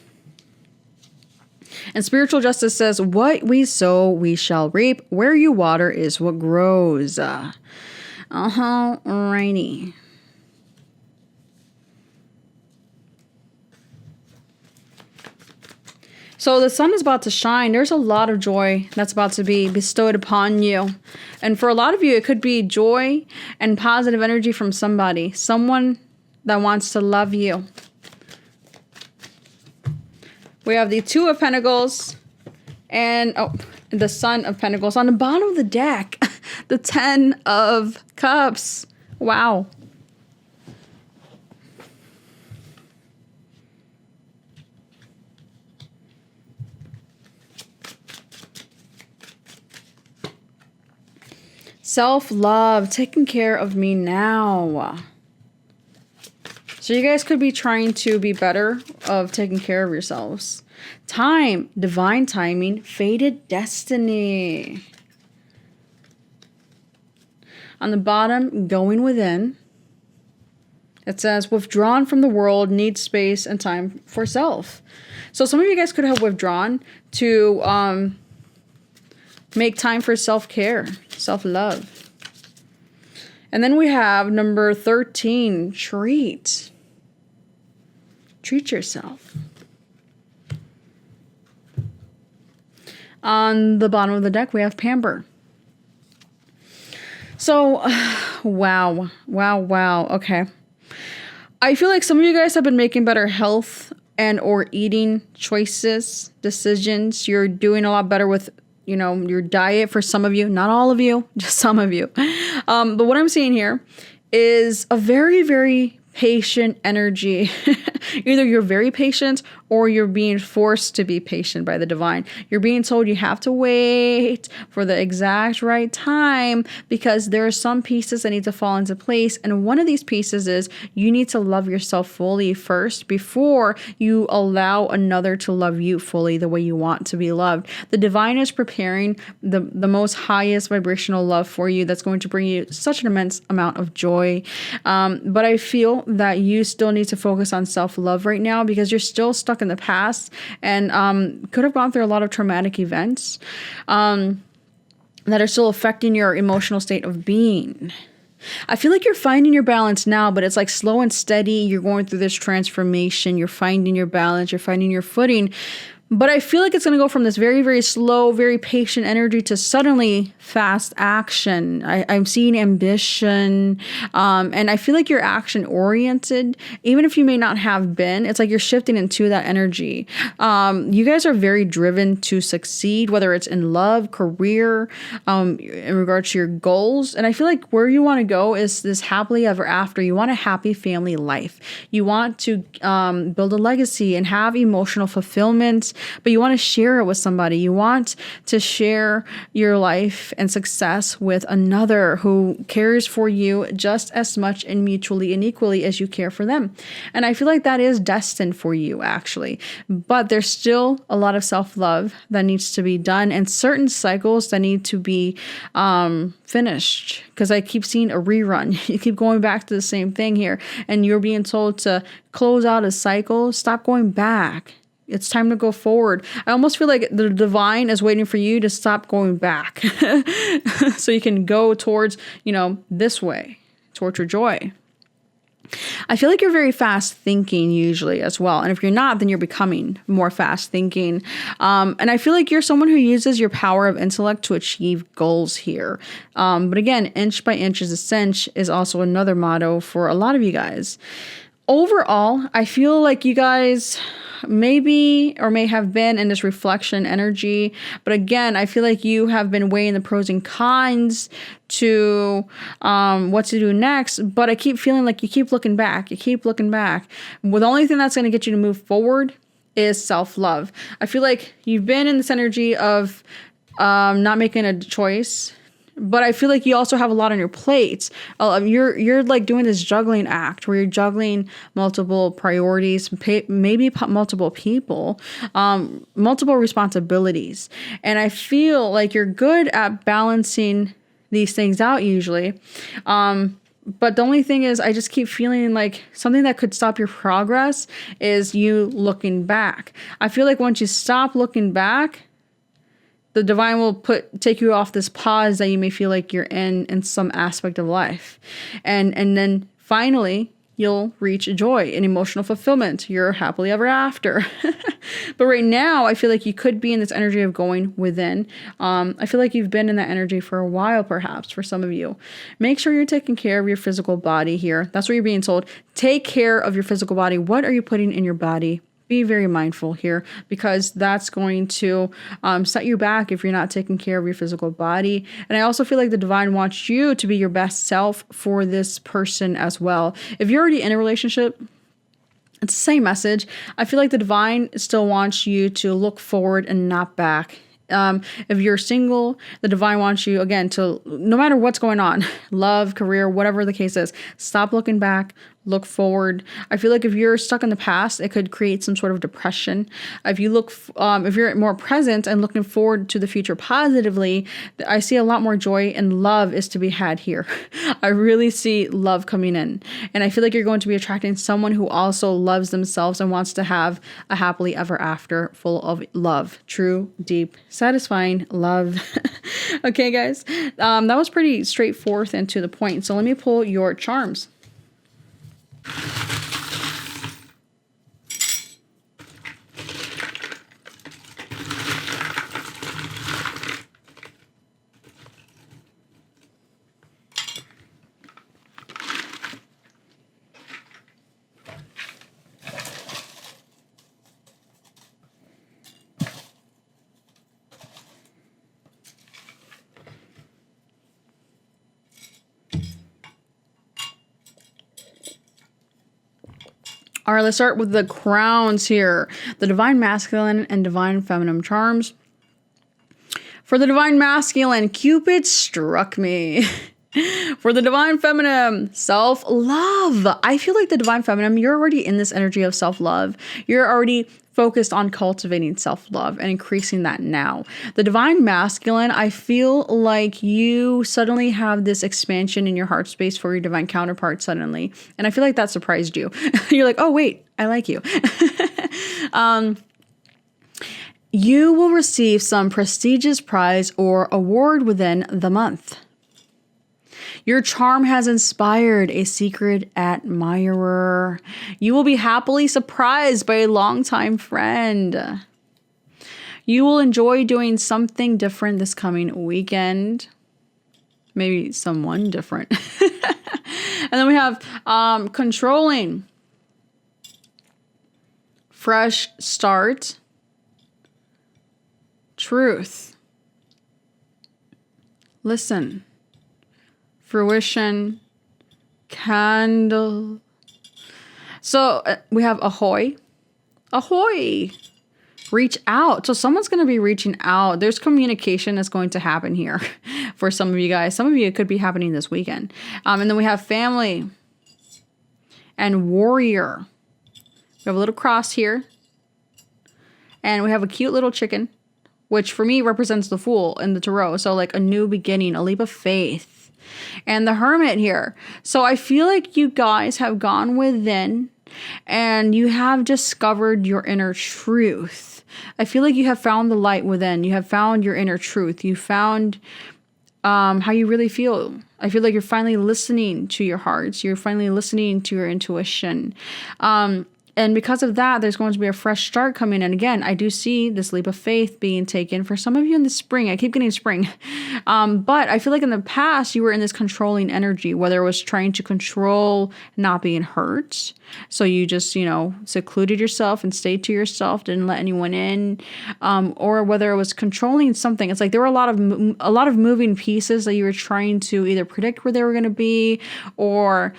And Spiritual Justice says, what we sow, we shall reap. Where you water is what grows. Righty. So the sun is about to shine. There's a lot of joy that's about to be bestowed upon you. And for a lot of you, it could be joy and positive energy from somebody. Someone that wants to love you. We have the Two of Pentacles and the Son of Pentacles. On the bottom of the deck, the Ten of Cups. Wow. Self-love, taking care of me now. So you guys could be trying to be better of taking care of yourselves. Time, divine timing, fated destiny. On the bottom, going within. It says, withdrawn from the world, needs space and time for self. So some of you guys could have withdrawn to make time for self-care, self-love. And then we have number 13, treat. Treat yourself. On the bottom of the deck, we have pamper. So, wow. Okay. I feel like some of you guys have been making better health and or eating choices, decisions. You're doing a lot better with your diet for some of you, not all of you, just some of you. But what I'm seeing here is a very, very patient energy. Either you're very patient or you're being forced to be patient by the divine. You're being told you have to wait for the exact right time because there are some pieces that need to fall into place. And one of these pieces is you need to love yourself fully first before you allow another to love you fully the way you want to be loved. The divine is preparing the most highest vibrational love for you that's going to bring you such an immense amount of joy. But I feel that you still need to focus on self-love right now because you're still stuck in the past and could have gone through a lot of traumatic events that are still affecting your emotional state of being. I feel like you're finding your balance now, but it's like slow and steady. You're going through this transformation. You're finding your balance. You're finding your footing. But I feel like it's going to go from this very, very slow, very patient energy to suddenly fast action. I'm seeing ambition. And I feel like you're action oriented, even if you may not have been. It's like you're shifting into that energy. You guys are very driven to succeed, whether it's in love, career, in regards to your goals. And I feel like where you want to go is this happily ever after. You want a happy family life. You want to build a legacy and have emotional fulfillment, but you want to share it with somebody. You want to share your life and success with another who cares for you just as much and mutually and equally as you care for them. And I feel like that is destined for you, actually. But there's still a lot of self-love that needs to be done and certain cycles that need to be finished, because I keep seeing a rerun. You keep going back to the same thing here, and you're being told to close out a cycle. Stop going back. It's time to go forward. I almost feel like the divine is waiting for you to stop going back so you can go towards, this way, towards your joy. I feel like you're very fast thinking usually as well. And if you're not, then you're becoming more fast thinking. And I feel like you're someone who uses your power of intellect to achieve goals here. But again, inch by inch is a cinch is also another motto for a lot of you guys. Overall, I feel like you guys maybe or may have been in this reflection energy. But again, I feel like you have been weighing the pros and cons to what to do next. But I keep feeling like you keep looking back. You keep looking back. Well, the only thing that's going to get you to move forward is self-love. I feel like you've been in this energy of not making a choice. But I feel like you also have a lot on your plate. You're like doing this juggling act where you're juggling multiple priorities, maybe multiple people, multiple responsibilities. And I feel like you're good at balancing these things out usually. But the only thing is I just keep feeling like something that could stop your progress is you looking back. I feel like once you stop looking back, the divine will take you off this pause that you may feel like you're in some aspect of life. And then finally, you'll reach joy and emotional fulfillment. You're happily ever after. But right now, I feel like you could be in this energy of going within. I feel like you've been in that energy for a while, perhaps, for some of you. Make sure you're taking care of your physical body here. That's what you're being told. Take care of your physical body. What are you putting in your body? Be very mindful here, because that's going to set you back if you're not taking care of your physical body. And I also feel like the divine wants you to be your best self for this person as well. If you're already in a relationship, it's the same message. I feel like the divine still wants you to look forward and not back. If you're single, the divine wants you, again, to, no matter what's going on, love, career, whatever the case is, stop looking back, look forward. I feel like if you're stuck in the past, it could create some sort of depression. If you if you're more present and looking forward to the future positively, I see a lot more joy and love is to be had here. I really see love coming in. And I feel like you're going to be attracting someone who also loves themselves and wants to have a happily ever after full of love. True, deep, satisfying love. Okay, guys, that was pretty straightforward and to the point. So let me pull your charms. All right, let's start with the crowns here. The divine masculine and divine feminine charms. For the divine masculine, Cupid struck me. For the divine feminine, self-love. I feel like the divine feminine, you're already in this energy of self-love. You're already focused on cultivating self-love and increasing that now. The divine masculine, I feel like you suddenly have this expansion in your heart space for your divine counterpart suddenly. And I feel like that surprised you. You're like, oh, wait, I like you. You will receive some prestigious prize or award within the month. Your charm has inspired a secret admirer. You will be happily surprised by a longtime friend. You will enjoy doing something different this coming weekend. Maybe someone different. And then we have controlling. Fresh start. Truth. Listen. Fruition, candle. So we have ahoy. Ahoy. Reach out. So someone's going to be reaching out. There's communication that's going to happen here for some of you guys. Some of you, it could be happening this weekend. And then we have family and warrior. We have a little cross here. And we have a cute little chicken, which for me represents the Fool in the tarot. So like a new beginning, a leap of faith. And the Hermit here. So I feel like you guys have gone within and you have discovered your inner truth. I feel like you have found the light within. You have found your inner truth. You found how you really feel. I feel like you're finally listening to your hearts. You're finally listening to your intuition. And because of that, there's going to be a fresh start coming. And again, I do see this leap of faith being taken for some of you in the spring. I keep getting spring. But I feel like in the past, you were in this controlling energy, whether it was trying to control not being hurt. So you just, secluded yourself and stayed to yourself, didn't let anyone in. Or whether it was controlling something. It's like there were a lot of moving pieces that you were trying to either predict where they were going to be or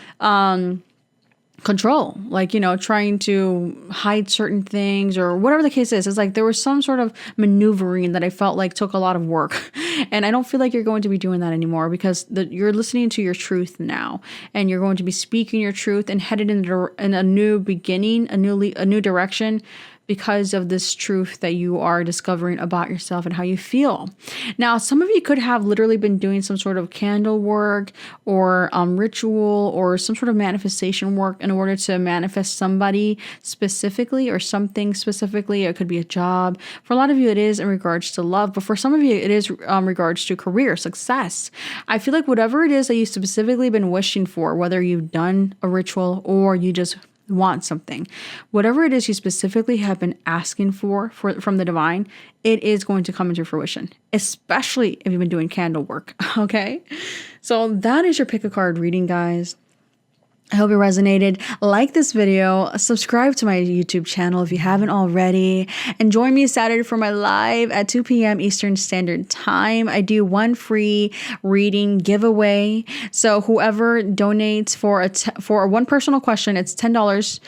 control, like, trying to hide certain things or whatever the case is. It's like there was some sort of maneuvering that I felt like took a lot of work. And I don't feel like you're going to be doing that anymore because you're listening to your truth now and you're going to be speaking your truth and headed in a new beginning, a new direction because of this truth that you are discovering about yourself and how you feel. Now, some of you could have literally been doing some sort of candle work or ritual or some sort of manifestation work in order to manifest somebody specifically or something specifically. It could be a job. For a lot of you, it is in regards to love, but for some of you, it is regards to career success. I feel like whatever it is that you've specifically been wishing for, whether you've done a ritual or you just want something, whatever it is you specifically have been asking for from the divine, it is going to come into fruition, especially if you've been doing candle work. Okay, so that is your pick a card reading, guys. I hope it resonated. Like this video, subscribe to my YouTube channel if you haven't already, and join me Saturday for my live at 2 p.m. Eastern Standard Time. I do one free reading giveaway. So whoever donates for one personal question, it's $10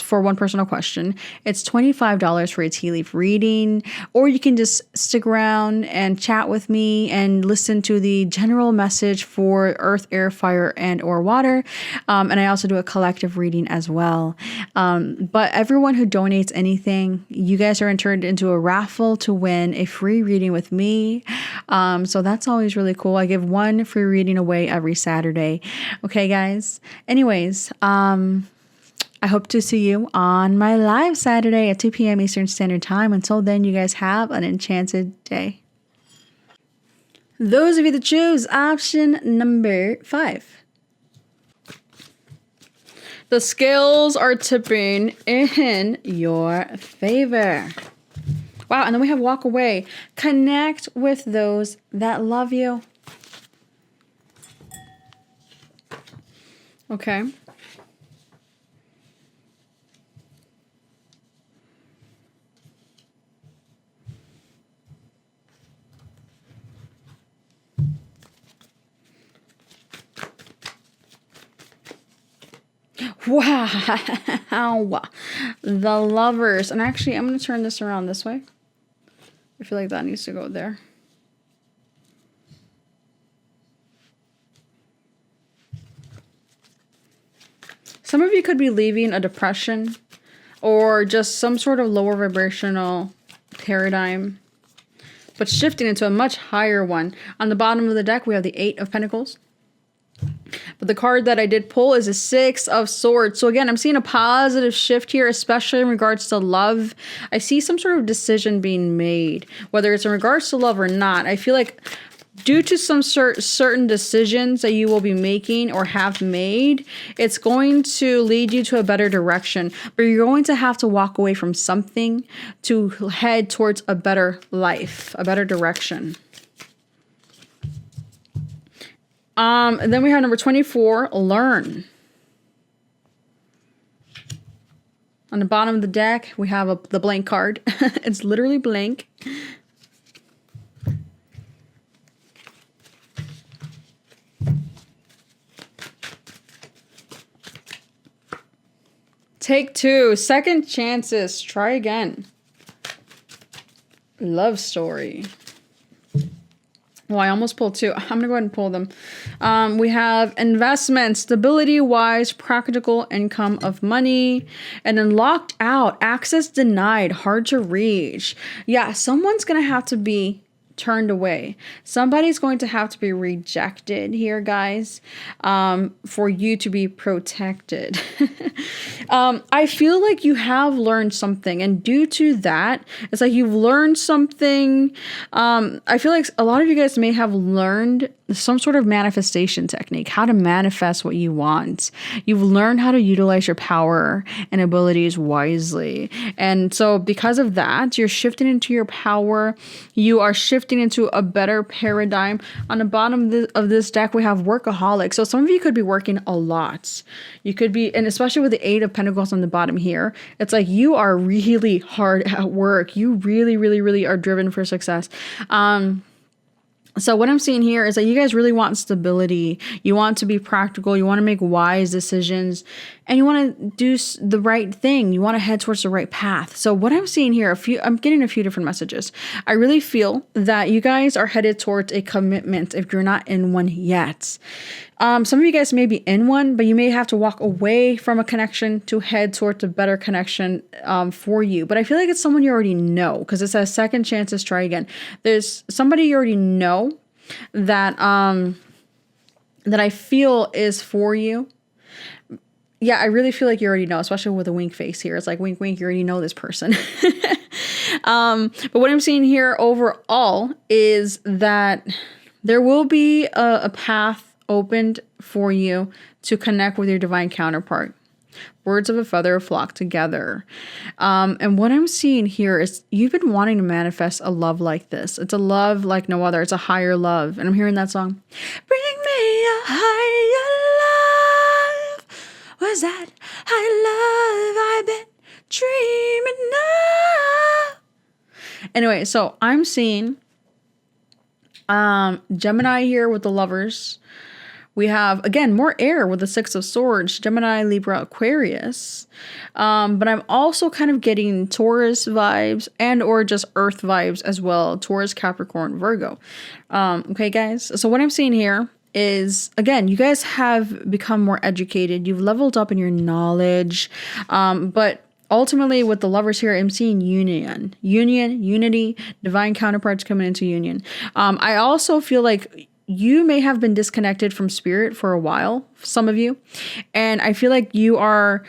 for one personal question. It's $25 for a tea leaf reading, or you can just stick around and chat with me and listen to the general message for earth, air, fire, and or water. And I also do a collective reading as well. But everyone who donates anything, you guys are entered into a raffle to win a free reading with me. So that's always really cool. I give one free reading away every Saturday. Okay, guys. Anyways, I hope to see you on my live Saturday at 2 p.m. Eastern Standard Time. Until then, you guys have an enchanted day. Those of you that choose option number 5. The scales are tipping in your favor. Wow, and then we have walk away. Connect with those that love you. Okay. Wow. The Lovers. And actually, I'm going to turn this around this way. I feel like that needs to go there. Some of you could be leaving a depression or just some sort of lower vibrational paradigm, but shifting into a much higher one. On the bottom of the deck, we have the Eight of Pentacles. But the card that I did pull is a Six of Swords. So again, I'm seeing a positive shift here, especially in regards to love. I see some sort of decision being made, whether it's in regards to love or not. I feel like due to some certain decisions that you will be making or have made, it's going to lead you to a better direction. But you're going to have to walk away from something to head towards a better life, a better direction. And then we have number 24, learn. On the bottom of the deck, we have the blank card. It's literally blank. Take two, second chances, try again. Love story. Oh, I almost pulled two. I'm going to go ahead and pull them. We have investment, stability, wise, practical income of money. And then locked out, access denied, hard to reach. Yeah, someone's going to have to be turned away. Somebody's going to have to be rejected here, guys, for you to be protected. I feel like you have learned something, and due to that, it's like you've learned something. I feel like a lot of you guys may have learned some sort of manifestation technique, how to manifest what you want. You've learned how to utilize your power and abilities wisely. And so because of that, you're shifting into your power. You are shifting into a better paradigm. On the bottom of this deck, we have workaholic. So some of you could be working a lot. You could be, and especially with the Eight of Pentacles on the bottom here, it's like you are really hard at work. You really, really, really are driven for success. So what I'm seeing here is that you guys really want stability. You want to be practical. You want to make wise decisions, and you want to do the right thing. You want to head towards the right path. So what I'm seeing here, I'm getting a few different messages. I really feel that you guys are headed towards a commitment if you're not in one yet. Some of you guys may be in one, but you may have to walk away from a connection to head towards a better connection for you. But I feel like it's someone you already know, because it says second chances, try again. There's somebody you already know that that I feel is for you. Yeah, I really feel like you already know, especially with a wink face here. It's like wink, wink, you already know this person. But what I'm seeing here overall is that there will be a path opened for you to connect with your divine counterpart. Birds of a feather flock together. And what I'm seeing here is you've been wanting to manifest a love like this. It's a love like no other. It's a higher love. And I'm hearing that song. Bring me a higher love. Was that high love I've been dreaming of? Anyway, so I'm seeing Gemini here with the Lovers. We have, again, more air with the Six of Swords, Gemini, Libra, Aquarius. But I'm also kind of getting Taurus vibes and or just Earth vibes as well. Taurus, Capricorn, Virgo. Okay, guys. So what I'm seeing here is, again, you guys have become more educated. You've leveled up in your knowledge. But ultimately, with the Lovers here, I'm seeing union, unity, divine counterparts coming into union. I also feel like you may have been disconnected from spirit for a while, some of you. And I feel like you are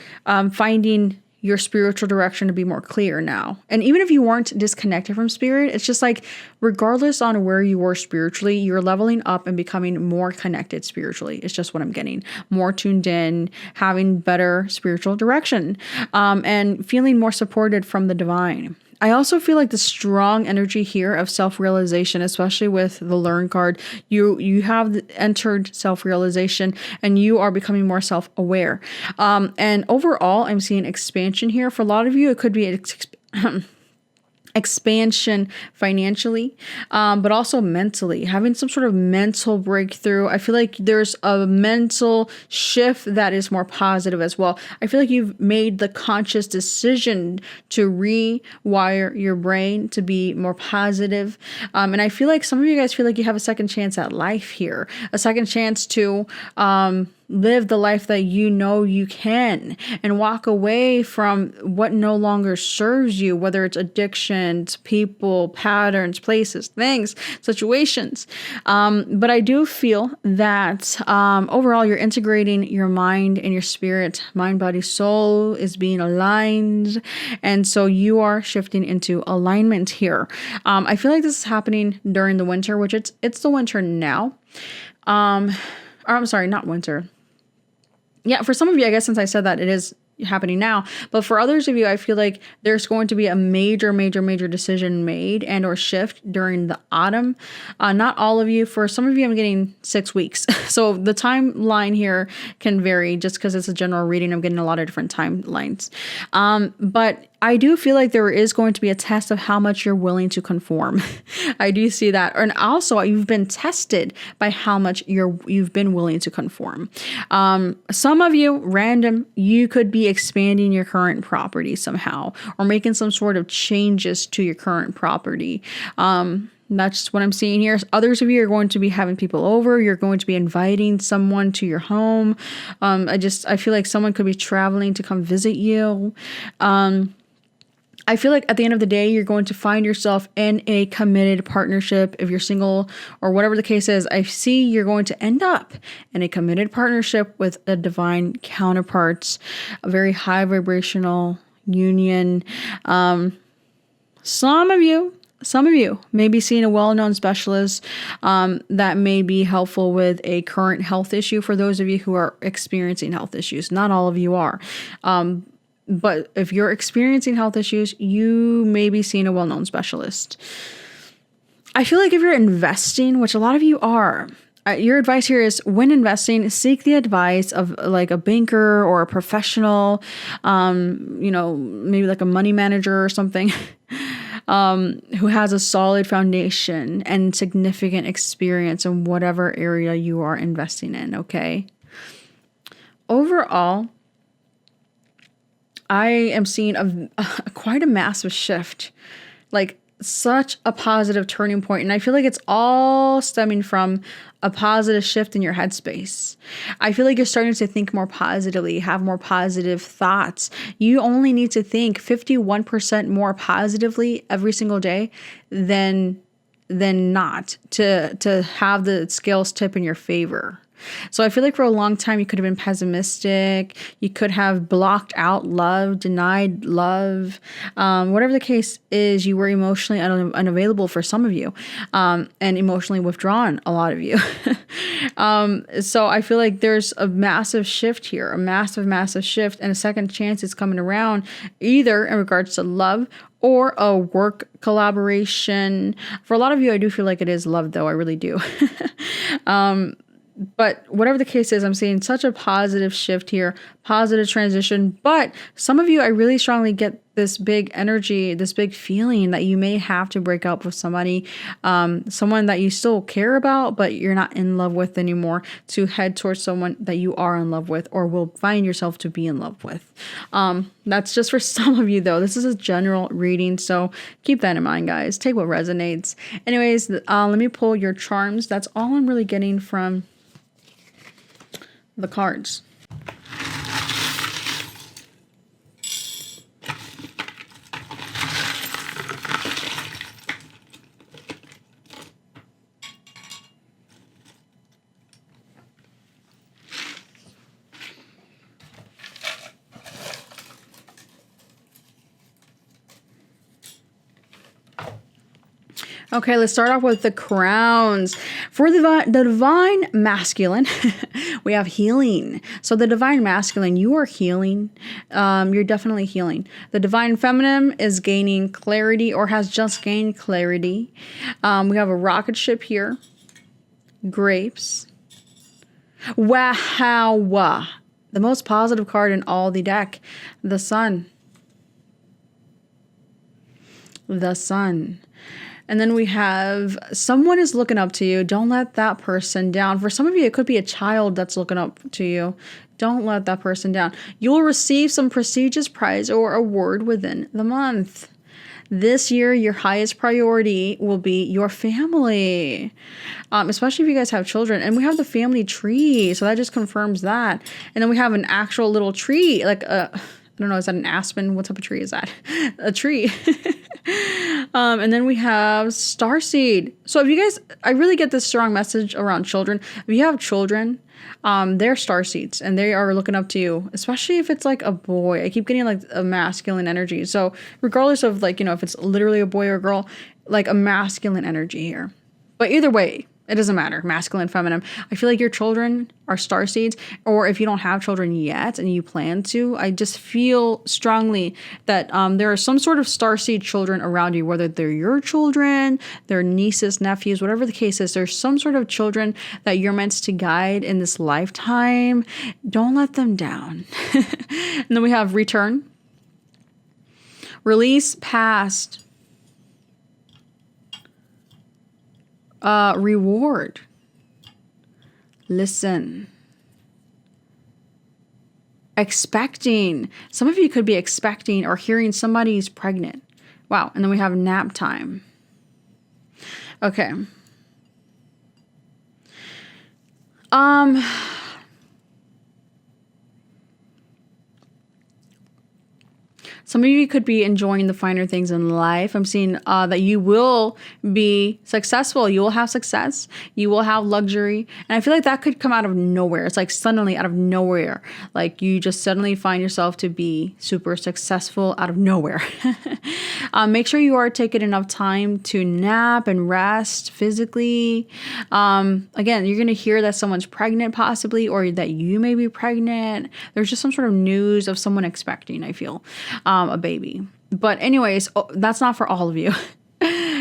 finding your spiritual direction to be more clear now. And even if you weren't disconnected from spirit, it's just like, regardless on where you were spiritually, you're leveling up and becoming more connected spiritually. It's just what I'm getting. More tuned in, having better spiritual direction, and feeling more supported from the divine. I also feel like the strong energy here of self-realization, especially with the Learn card, you have entered self-realization and you are becoming more self-aware. And overall, I'm seeing expansion here. For a lot of you, it could be expansion financially, but also mentally, having some sort of mental breakthrough. I feel like there's a mental shift that is more positive as well. I feel like you've made the conscious decision to rewire your brain to be more positive. And I feel like some of you guys feel like you have a second chance at life here, a second chance to live the life that you know you can, and walk away from what no longer serves you, whether it's addictions, people, patterns, places, things, situations. But I do feel that overall you're integrating your mind and your spirit, mind, body, soul is being aligned. And so you are shifting into alignment here. I feel like this is happening during the winter, which it's the winter now. Or I'm sorry, not winter. Yeah, for some of you, I guess since I said that, it is happening now. But for others of you, I feel like there's going to be a major decision made and or shift during the autumn. Not all of you. For some of you, I'm getting 6 weeks. So the timeline here can vary just because it's a general reading. I'm getting a lot of different timelines. But I do feel like there is going to be a test of how much you're willing to conform. I do see that. And also you've been tested by how much you've been willing to conform. Some of you, random, you could be expanding your current property somehow or making some sort of changes to your current property. That's what I'm seeing here. Others of you are going to be having people over. You're going to be inviting someone to your home. I feel like someone could be traveling to come visit you. I feel like at the end of the day, you're going to find yourself in a committed partnership. If you're single or whatever the case is, I see you're going to end up in a committed partnership with a divine counterpart, a very high vibrational union. Some of you may be seeing a well-known specialist that may be helpful with a current health issue for those of you who are experiencing health issues. Not all of you are. But if you're experiencing health issues, you may be seeing a well-known specialist. I feel like if you're investing, which a lot of you are, your advice here is when investing, seek the advice of like a banker or a professional, maybe like a money manager or something, who has a solid foundation and significant experience in whatever area you are investing in, okay? Overall, I am seeing quite a massive shift, like such a positive turning point. And I feel like it's all stemming from a positive shift in your headspace. I feel like you're starting to think more positively, have more positive thoughts. You only need to think 51% more positively every single day than not to have the scales tip in your favor. So I feel like for a long time, you could have been pessimistic. You could have blocked out love, denied love. Whatever the case is, you were emotionally unavailable for some of you, and emotionally withdrawn, a lot of you. So I feel like there's a massive shift here, a massive shift, and a second chance is coming around, either in regards to love or a work collaboration. For a lot of you, I do feel like it is love, though. I really do. But whatever the case is, I'm seeing such a positive shift here, positive transition. But some of you, I really strongly get this big energy, this big feeling that you may have to break up with somebody, someone that you still care about, but you're not in love with anymore, to head towards someone that you are in love with or will find yourself to be in love with. That's just for some of you, though. This is a general reading, so keep that in mind, guys. Take what resonates. Anyways, let me pull your charms. That's all I'm really getting from the cards. Okay, let's start off with the crowns. For the divine masculine, we have healing. So the divine masculine, you are healing. You're definitely healing. The divine feminine is gaining clarity or has just gained clarity. We have a rocket ship here. Grapes. Wow. The most positive card in all the deck. The sun. the sun. And then we have someone is looking up to you. Don't let that person down. For some of you, it could be a child that's looking up to you. Don't let that person down. You'll receive some prestigious prize or award within the month. This year, your highest priority will be your family, especially if you guys have children. And we have the family tree, so that just confirms that. And then we have an actual little tree, like a, I don't know, is that an aspen? What type of tree is that? A tree. And then we have starseed. So if you guys, I really get this strong message around children. If you have children, they're starseeds and they are looking up to you, especially if it's like a boy. I keep getting like a masculine energy. So regardless of like, you know, if it's literally a boy or girl, like a masculine energy here. But either way, it doesn't matter, masculine, feminine. I feel like your children are starseeds, or if you don't have children yet and you plan to, I just feel strongly that there are some sort of starseed children around you, whether they're your children, their nieces, nephews, whatever the case is. There's some sort of children that you're meant to guide in this lifetime. Don't let them down. And then we have return, release past, reward, listen, expecting. Some of you could be expecting or hearing somebody's pregnant. Wow. And then we have nap time. Okay. Some of you could be enjoying the finer things in life. I'm seeing that you will be successful. You will have success. You will have luxury. And I feel like that could come out of nowhere. It's like suddenly out of nowhere. Like you just suddenly find yourself to be super successful out of nowhere. Make sure you are taking enough time to nap and rest physically. Again, you're going to hear that someone's pregnant possibly, or that you may be pregnant. There's just some sort of news of someone expecting, I feel. A baby. But anyways, that's not for all of you.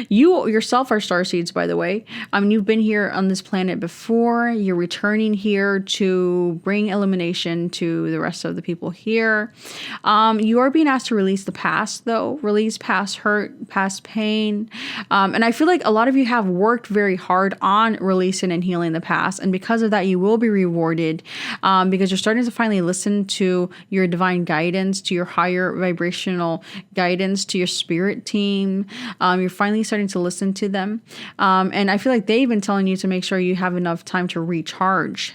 You yourself are starseeds, by the way. You've been here on this planet before. You're returning here to bring illumination to the rest of the people here. You are being asked to release the past, though. Release past hurt, past pain. And I feel like a lot of you have worked very hard on releasing and healing the past. And because of that, you will be rewarded because you're starting to finally listen to your divine guidance, to your higher vibrational guidance, to your spirit team. You're finally starting to listen to them. And I feel like they've been telling you to make sure you have enough time to recharge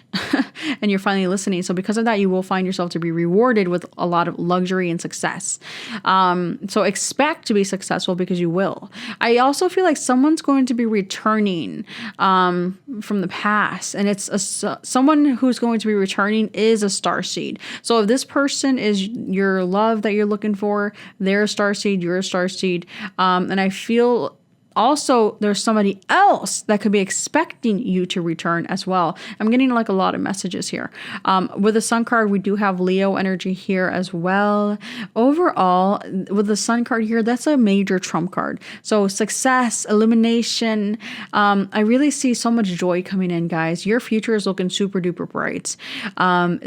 and you're finally listening. So because of that, you will find yourself to be rewarded with a lot of luxury and success. So expect to be successful because you will. I also feel like someone's going to be returning from the past, and it's someone who's going to be returning is a starseed. So if this person is your love that you're looking for, they're a starseed, you're a starseed. And I feel also there's somebody else that could be expecting you to return as well. I'm getting like a lot of messages here. With the sun card, we do have Leo energy here as well. Overall, with the sun card here, that's a major trump card. So success, illumination. I really see so much joy coming in, guys. Your future is looking super duper bright.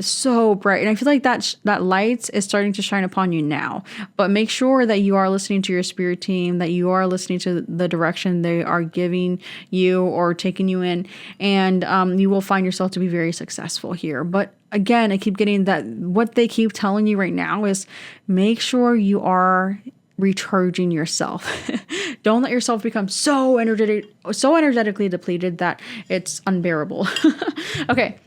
So bright. And I feel like that light is starting to shine upon you now. But make sure that you are listening to your spirit team, that you are listening to the direction they are giving you or taking you in, and you will find yourself to be very successful here. But again, I keep getting that what they keep telling you right now is make sure you are recharging yourself. Don't let yourself become so energetically depleted that it's unbearable. Okay.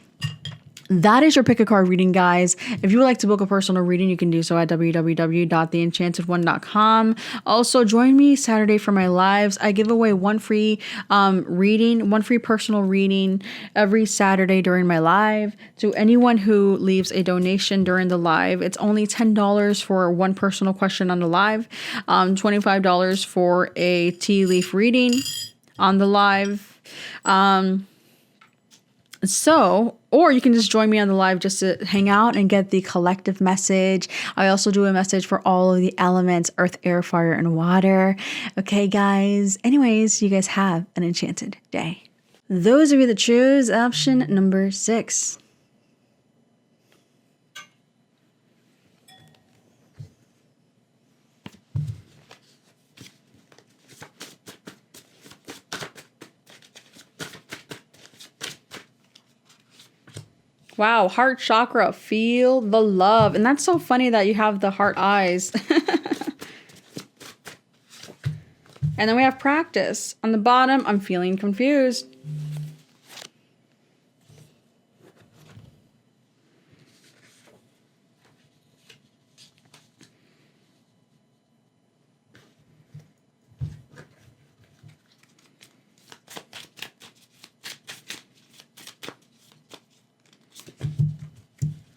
That is your pick a card reading, guys. If you would like to book a personal reading, you can do so at www.theenchantedone.com. Also, join me Saturday for my lives. I give away one free reading, one free personal reading every Saturday during my live to anyone who leaves a donation during the live. It's only $10 for one personal question on the live, $25 for a tea leaf reading on the live. Or you can just join me on the live just to hang out and get the collective message. I also do a message for all of the elements, earth, air, fire, and water. Okay, guys. Anyways, you guys have an enchanted day. Those of you that choose option number 6. Wow, heart chakra, feel the love. And that's so funny that you have the heart eyes. And then we have practice. On the bottom, I'm feeling confused.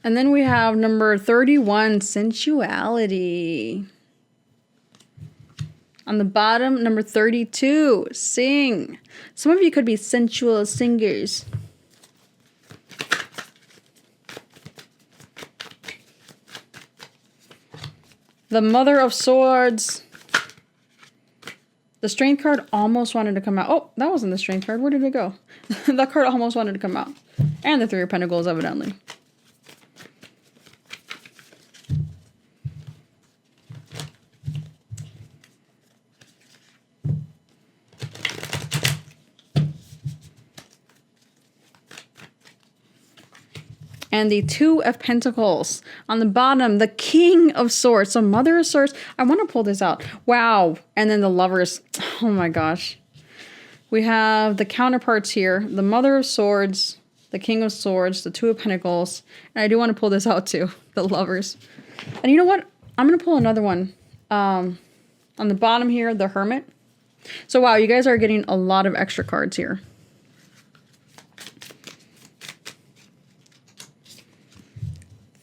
And then we have number 31, sensuality. On the bottom, number 32, sing. Some of you could be sensual singers. The Mother of Swords. The Strength card almost wanted to come out. Oh, that wasn't the Strength card. Where did it go? That card almost wanted to come out. And the Three of Pentacles, evidently. And the Two of Pentacles. On the bottom, the King of Swords. So Mother of Swords. I want to pull this out. Wow. And then the Lovers. Oh my gosh. We have the counterparts here. The Mother of Swords. The King of Swords. The Two of Pentacles. And I do want to pull this out too. The Lovers. And you know what? I'm going to pull another one. On the bottom here, the Hermit. So wow, you guys are getting a lot of extra cards here.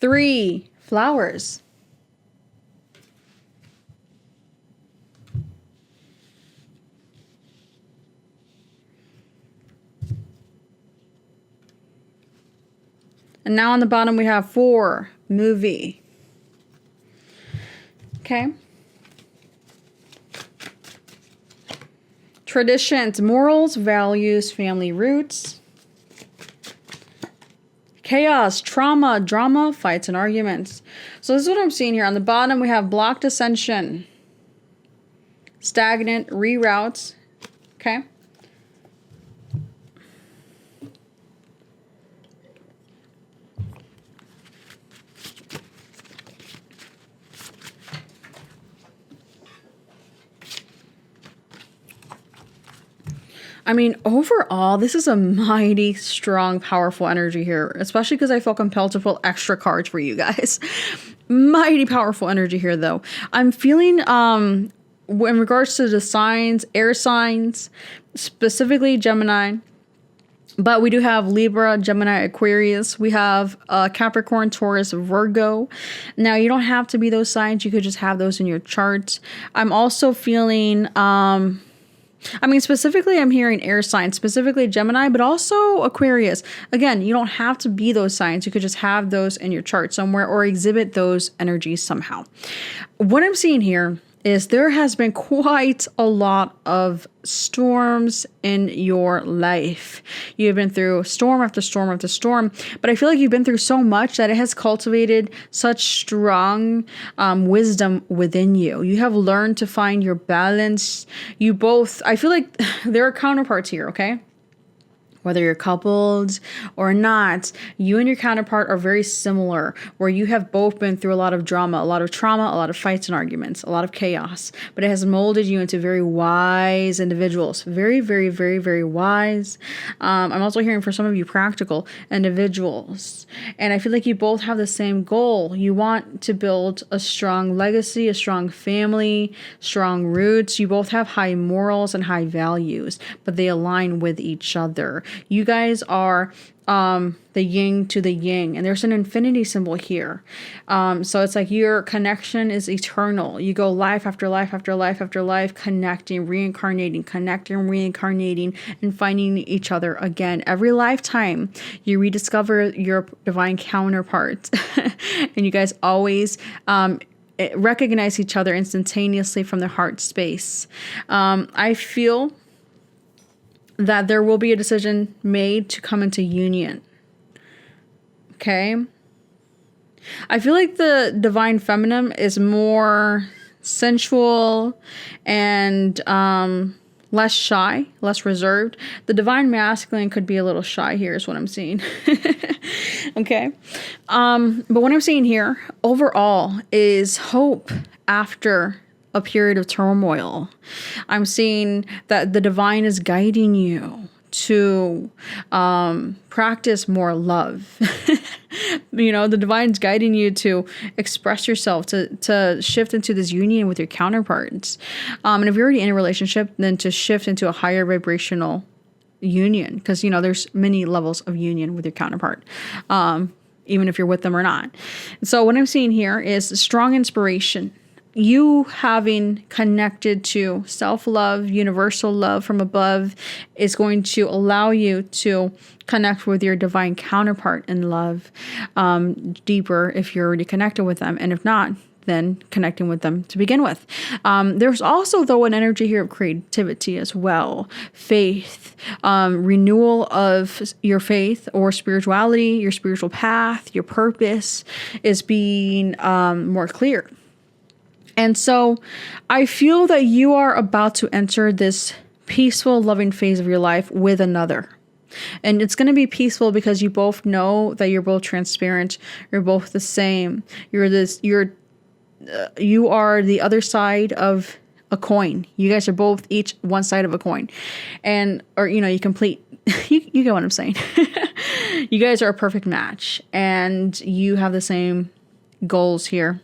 Three, flowers. And now on the bottom we have 4, movie. Okay. Traditions, morals, values, family roots. Chaos, trauma, drama, fights, and arguments. So this is what I'm seeing here. On the bottom, we have blocked ascension, stagnant, reroutes. Okay. I mean, overall, this is a mighty strong, powerful energy here, especially because I feel compelled to pull extra cards for you guys. Mighty powerful energy here, though. I'm feeling, in regards to the signs, air signs, specifically Gemini, but we do have Libra, Gemini, Aquarius. We have Capricorn, Taurus, Virgo. Now, you don't have to be those signs. You could just have those in your charts. I'm also feeling... I mean, specifically, I'm hearing air signs, specifically Gemini, but also Aquarius. Again, you don't have to be those signs. You could just have those in your chart somewhere or exhibit those energies somehow. What I'm seeing here is there has been quite a lot of storms in your life. You've been through storm after storm after storm, but I feel like you've been through so much that it has cultivated such strong wisdom within you. You have learned to find your balance. You both, I feel like there are counterparts here, okay? Whether you're coupled or not, you and your counterpart are very similar, where you have both been through a lot of drama, a lot of trauma, a lot of fights and arguments, a lot of chaos, but it has molded you into very wise individuals. Very, very, very, very wise. I'm also hearing for some of you practical individuals. And I feel like you both have the same goal. You want to build a strong legacy, a strong family, strong roots. You both have high morals and high values, but they align with each other. You guys are the yin to the yang, and there's an infinity symbol here. So it's like your connection is eternal. You go life after life after life after life, connecting, reincarnating, and finding each other again. Every lifetime, you rediscover your divine counterparts, and you guys always recognize each other instantaneously from the heart space. I feel that there will be a decision made to come into union. Okay? I feel like the divine feminine is more sensual and less shy, less reserved. The divine masculine could be a little shy here is what I'm seeing. Okay. But what I'm seeing here overall is hope after a period of turmoil. I'm seeing that the divine is guiding you to practice more love. The divine's guiding you to express yourself, to shift into this union with your counterparts. And if you're already in a relationship, then to shift into a higher vibrational union, because there's many levels of union with your counterpart, even if you're with them or not. So what I'm seeing here is strong inspiration. You having connected to self-love, universal love from above is going to allow you to connect with your divine counterpart in love deeper if you're already connected with them. And if not, then connecting with them to begin with. There's also, though, an energy here of creativity as well. Faith, renewal of your faith or spirituality, your spiritual path, your purpose is being more clear. And so I feel that you are about to enter this peaceful, loving phase of your life with another. And it's going to be peaceful because you both know that you're both transparent. You're both the same. You are the other side of a coin. You guys are both each one side of a coin. You complete, you get what I'm saying. You guys are a perfect match and you have the same goals here.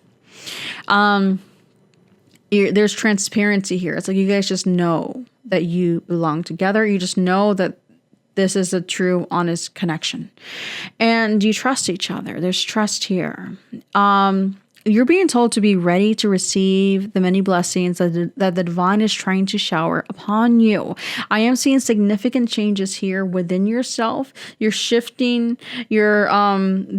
There's transparency here. It's like you guys just know that you belong together. You just know that this is a true, honest connection. And you trust each other. There's trust here. You're being told to be ready to receive the many blessings that the divine is trying to shower upon you. I am seeing significant changes here within yourself. You're shifting. You're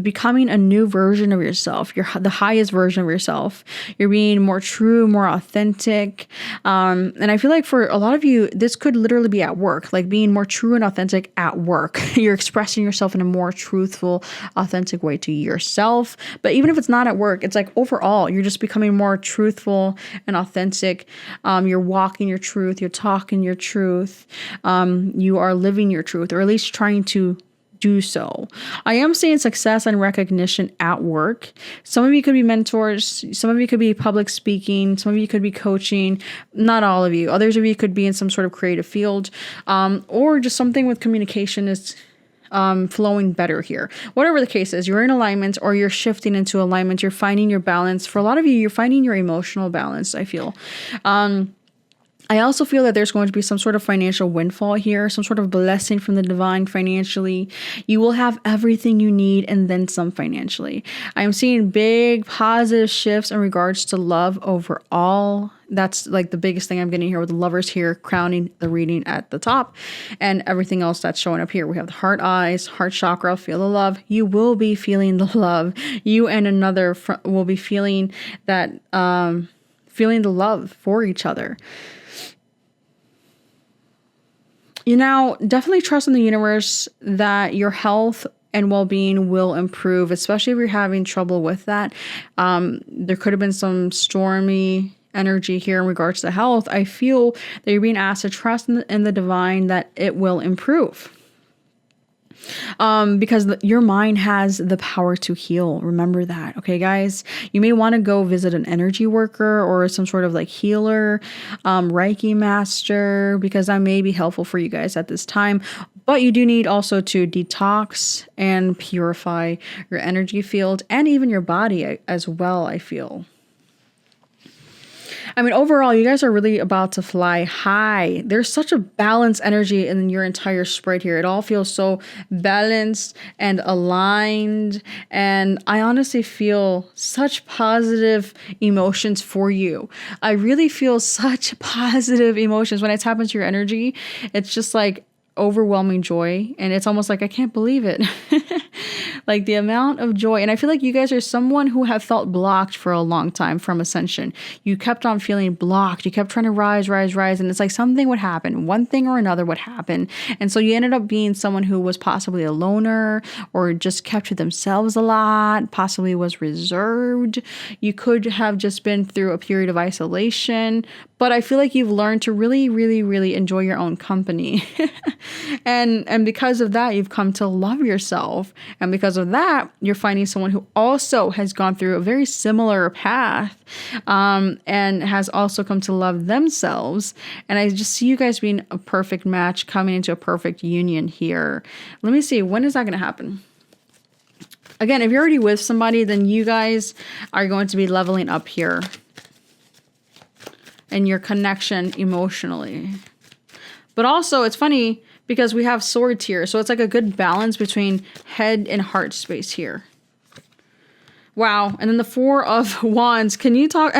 becoming a new version of yourself. You're the highest version of yourself. You're being more true, more authentic. And I feel like for a lot of you, this could literally be at work, like being more true and authentic at work. You're expressing yourself in a more truthful, authentic way to yourself. But even if it's not at work, it's like overall, you're just becoming more truthful and authentic. You're walking your truth. You're talking your truth. You are living your truth, or at least trying to do so. I am seeing success and recognition at work. Some of you could be mentors. Some of you could be public speaking. Some of you could be coaching. Not all of you. Others of you could be in some sort of creative field, or just something with communication is flowing better here. Whatever the case is, you're in alignment or you're shifting into alignment. You're finding your balance. For a lot of you, you're finding your emotional balance, I feel. I also feel that there's going to be some sort of financial windfall here, some sort of blessing from the divine financially. You will have everything you need and then some financially. I am seeing big positive shifts in regards to love overall. That's like the biggest thing I'm getting here with the lovers here, crowning the reading at the top and everything else that's showing up here. We have the heart eyes, heart chakra, feel the love. You will be feeling the love. You and another will be feeling that, feeling the love for each other. Definitely trust in the universe that your health and well-being will improve, especially if you're having trouble with that. There could have been some stormy energy here in regards to health. I feel that you're being asked to trust in the divine that it will improve. Because your mind has the power to heal. Remember that. Okay, guys, you may want to go visit an energy worker or some sort of like healer, Reiki master, because that may be helpful for you guys at this time. But you do need also to detox and purify your energy field and even your body as well, I feel. I mean, overall, you guys are really about to fly high. There's such a balanced energy in your entire spread here. It all feels so balanced and aligned. And I honestly feel such positive emotions for you. I really feel such positive emotions. When it happens to your energy, it's just like overwhelming joy. And it's almost like, I can't believe it. Like the amount of joy. And I feel like you guys are someone who have felt blocked for a long time from ascension. You kept on feeling blocked. You kept trying to rise. And it's like something would happen. One thing or another would happen. And so you ended up being someone who was possibly a loner or just kept to themselves a lot, possibly was reserved. You could have just been through a period of isolation. But I feel like you've learned to really, really, really enjoy your own company. And because of that, you've come to love yourself. And because because of that, you're finding someone who also has gone through a very similar path, and has also come to love themselves. And I just see you guys being a perfect match, coming into a perfect union here. Let me see, when is that going to happen? Again, if you're already with somebody, then you guys are going to be leveling up here in your connection emotionally. But also, it's funny because we have swords here. So it's like a good balance between head and heart space here. Wow. And then the Four of Wands. Can you talk?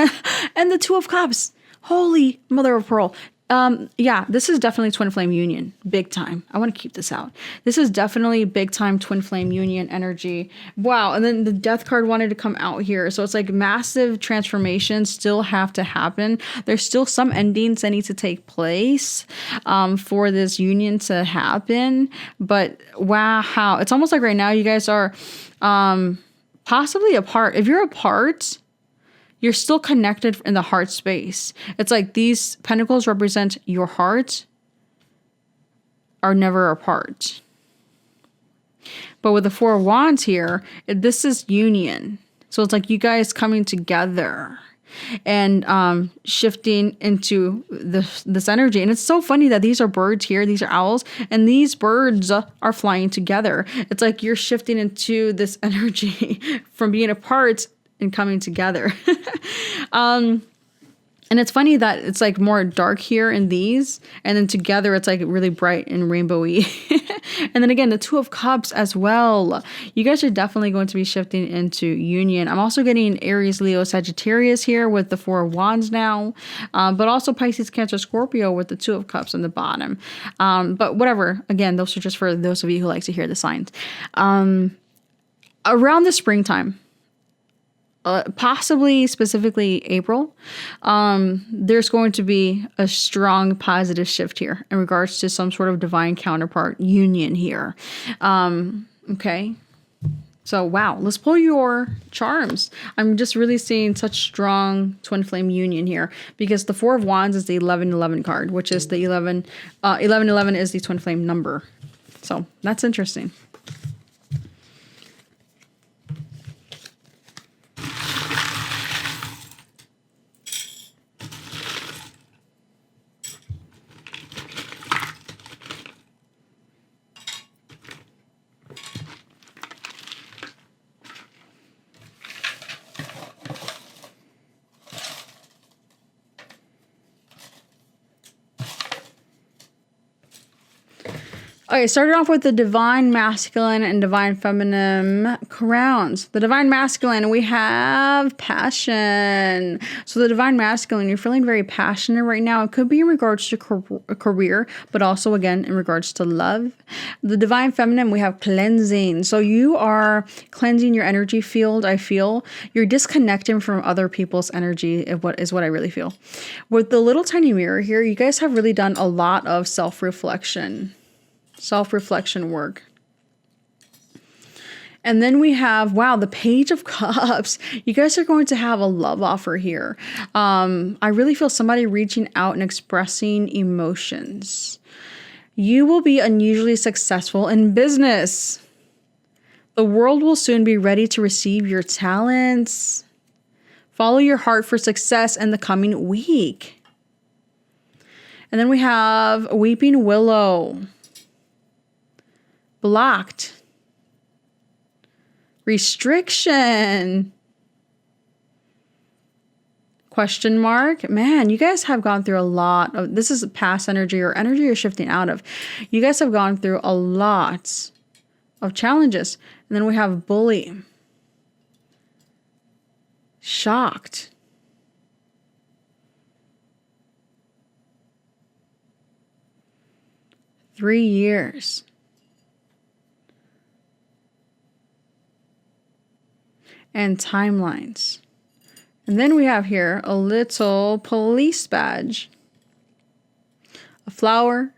And the Two of Cups. Holy mother of pearl. Yeah, this is definitely twin flame union. Big time. I want to keep this out. This is definitely big time twin flame union energy. Wow. And then the Death card wanted to come out here. So it's like massive transformations still have to happen. There's still some endings that need to take place for this union to happen. But wow. It's almost like right now you guys are possibly apart. If you're apart, you're still connected in the heart space. It's like these pentacles represent your heart are never apart. But with the Four of Wands here, this is union. So it's like you guys coming together and shifting into this energy. And it's so funny that these are birds here. These are owls. And these birds are flying together. It's like you're shifting into this energy from being apart and coming together. And it's funny that it's like more dark here in these, and then together it's like really bright and rainbowy. And then again, the Two of Cups as well. You guys are definitely going to be shifting into union. I'm also getting Aries, Leo, Sagittarius here with the Four of Wands now, but also Pisces, Cancer, Scorpio with the Two of Cups on the bottom. But whatever, again, those are just for those of you who like to hear the signs. Around the springtime, possibly specifically April, there's going to be a strong positive shift here in regards to some sort of divine counterpart union here. Okay. So, wow, let's pull your charms. I'm just really seeing such strong twin flame union here because the Four of Wands is the 1111 card, which is the 1111 is the twin flame number. So that's interesting. Okay, started off with the divine masculine and divine feminine crowns. The divine masculine, we have passion. So the divine masculine, you're feeling very passionate right now. It could be in regards to career, but also again in regards to love. The divine feminine, we have cleansing. So you are cleansing your energy field, I feel. You're disconnecting from other people's energy, is what I really feel. With the little tiny mirror here, you guys have really done a lot of self-reflection work. And then we have, wow, the Page of Cups. You guys are going to have a love offer here. I really feel somebody reaching out and expressing emotions. You will be unusually successful in business. The world will soon be ready to receive your talents. Follow your heart for success in the coming week. And then we have Weeping Willow. Blocked. Restriction. Question mark. Man, you guys have gone through a lot of, this is past energy or energy you're shifting out of. You guys have gone through a lot of challenges. And then we have bully. Shocked. Three years. And timelines. And then we have here a little police badge. A flower,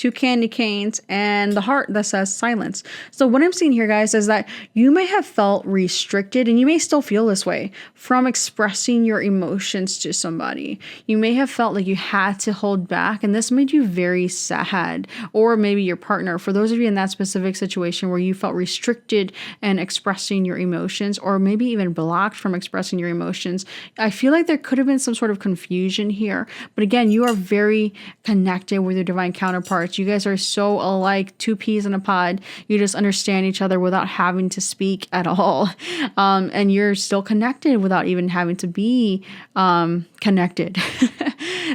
2 candy canes, and the heart that says silence. So what I'm seeing here, guys, is that you may have felt restricted, and you may still feel this way, from expressing your emotions to somebody. You may have felt like you had to hold back, and this made you very sad. Or maybe your partner, for those of you in that specific situation where you felt restricted in expressing your emotions, or maybe even blocked from expressing your emotions, I feel like there could have been some sort of confusion here. But again, you are very connected with your divine counterparts. You guys are so alike, 2 peas in a pod. You just understand each other without having to speak at all. And you're still connected without even having to be connected.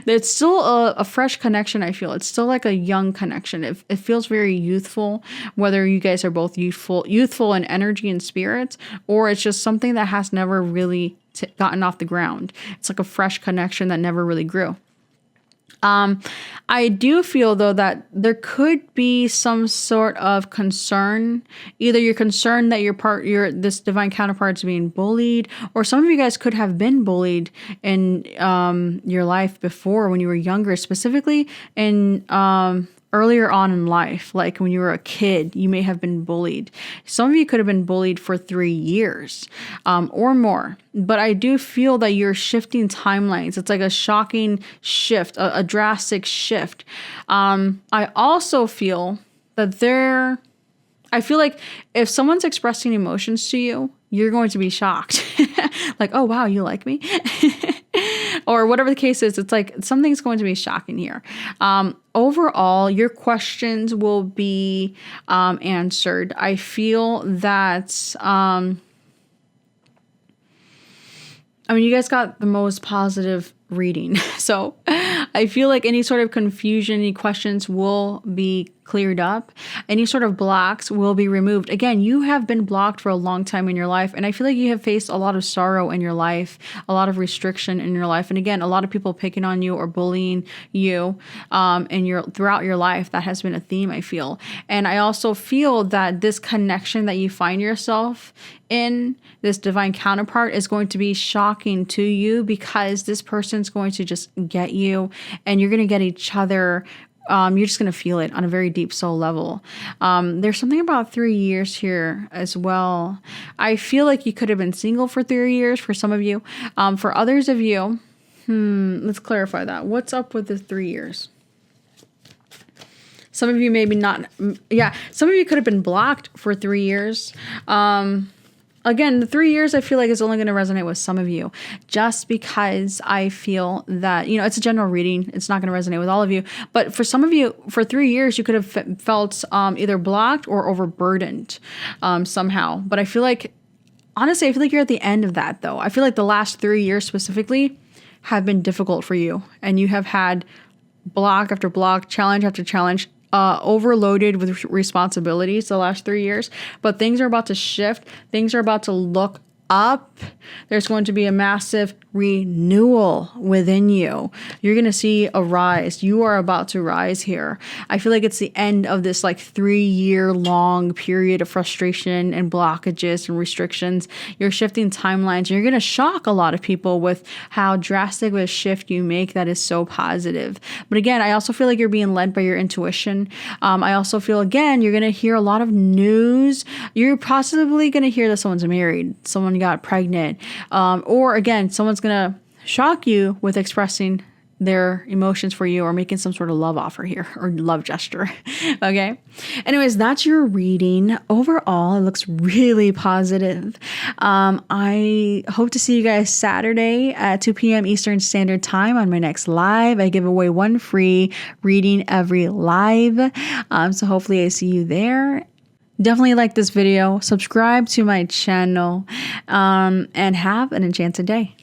It's still a fresh connection, I feel. It's still like a young connection. It feels very youthful, whether you guys are both youthful in energy and spirit, or it's just something that has never really gotten off the ground. It's like a fresh connection that never really grew. I do feel, though, that there could be some sort of concern. Either you're concerned that this divine counterpart is being bullied, or some of you guys could have been bullied in your life before when you were younger, specifically in earlier on in life, like when you were a kid, you may have been bullied. Some of you could have been bullied for 3 years or more. But I do feel that you're shifting timelines. It's like a shocking shift, a drastic shift. I also feel that I feel like if someone's expressing emotions to you, you're going to be shocked. Like, oh, wow, you like me? Or whatever the case is, it's like something's going to be shocking here. Overall, your questions will be answered. I feel that, you guys got the most positive reading. So I feel like any sort of confusion, any questions will be cleared up. Any sort of blocks will be removed. Again, you have been blocked for a long time in your life, and I feel like you have faced a lot of sorrow in your life, a lot of restriction in your life, and again, a lot of people picking on you or bullying you throughout your life. That has been a theme, I feel. And I also feel that this connection that you find yourself in, this divine counterpart, is going to be shocking to you, because this person's going to just get you, and you're going to get each other. You're just going to feel it on a very deep soul level. There's something about 3 years here as well. I feel like you could have been single for 3 years for some of you. For others of you, let's clarify that. What's up with the 3 years? Some of you maybe not. Yeah, some of you could have been blocked for 3 years. Again, the 3 years I feel like is only going to resonate with some of you, just because I feel that, it's a general reading. It's not going to resonate with all of you. But for some of you, for 3 years, you could have felt either blocked or overburdened somehow. But I feel like, honestly, I feel like you're at the end of that, though. I feel like the last 3 years specifically have been difficult for you, and you have had block after block, challenge after challenge, overloaded with responsibilities the last 3 years. But things are about to shift. Things are about to look up. There's going to be a massive renewal within you. You're going to see a rise. You are about to rise here. I feel like it's the end of this 3-year long period of frustration and blockages and restrictions. You're shifting timelines. You're going to shock a lot of people with how drastic of a shift you make that is so positive. But again, I also feel like you're being led by your intuition. I also feel, again, you're going to hear a lot of news. You're possibly going to hear that someone's married, someone got pregnant, or again, someone's gonna shock you with expressing their emotions for you or making some sort of love offer here or love gesture. Okay. Anyways, that's your reading. Overall, it looks really positive. I hope to see you guys Saturday at 2 p.m. Eastern Standard Time on my next live. I give away one free reading every live. So hopefully I see you there. Definitely like this video, subscribe to my channel, and have an enchanted day.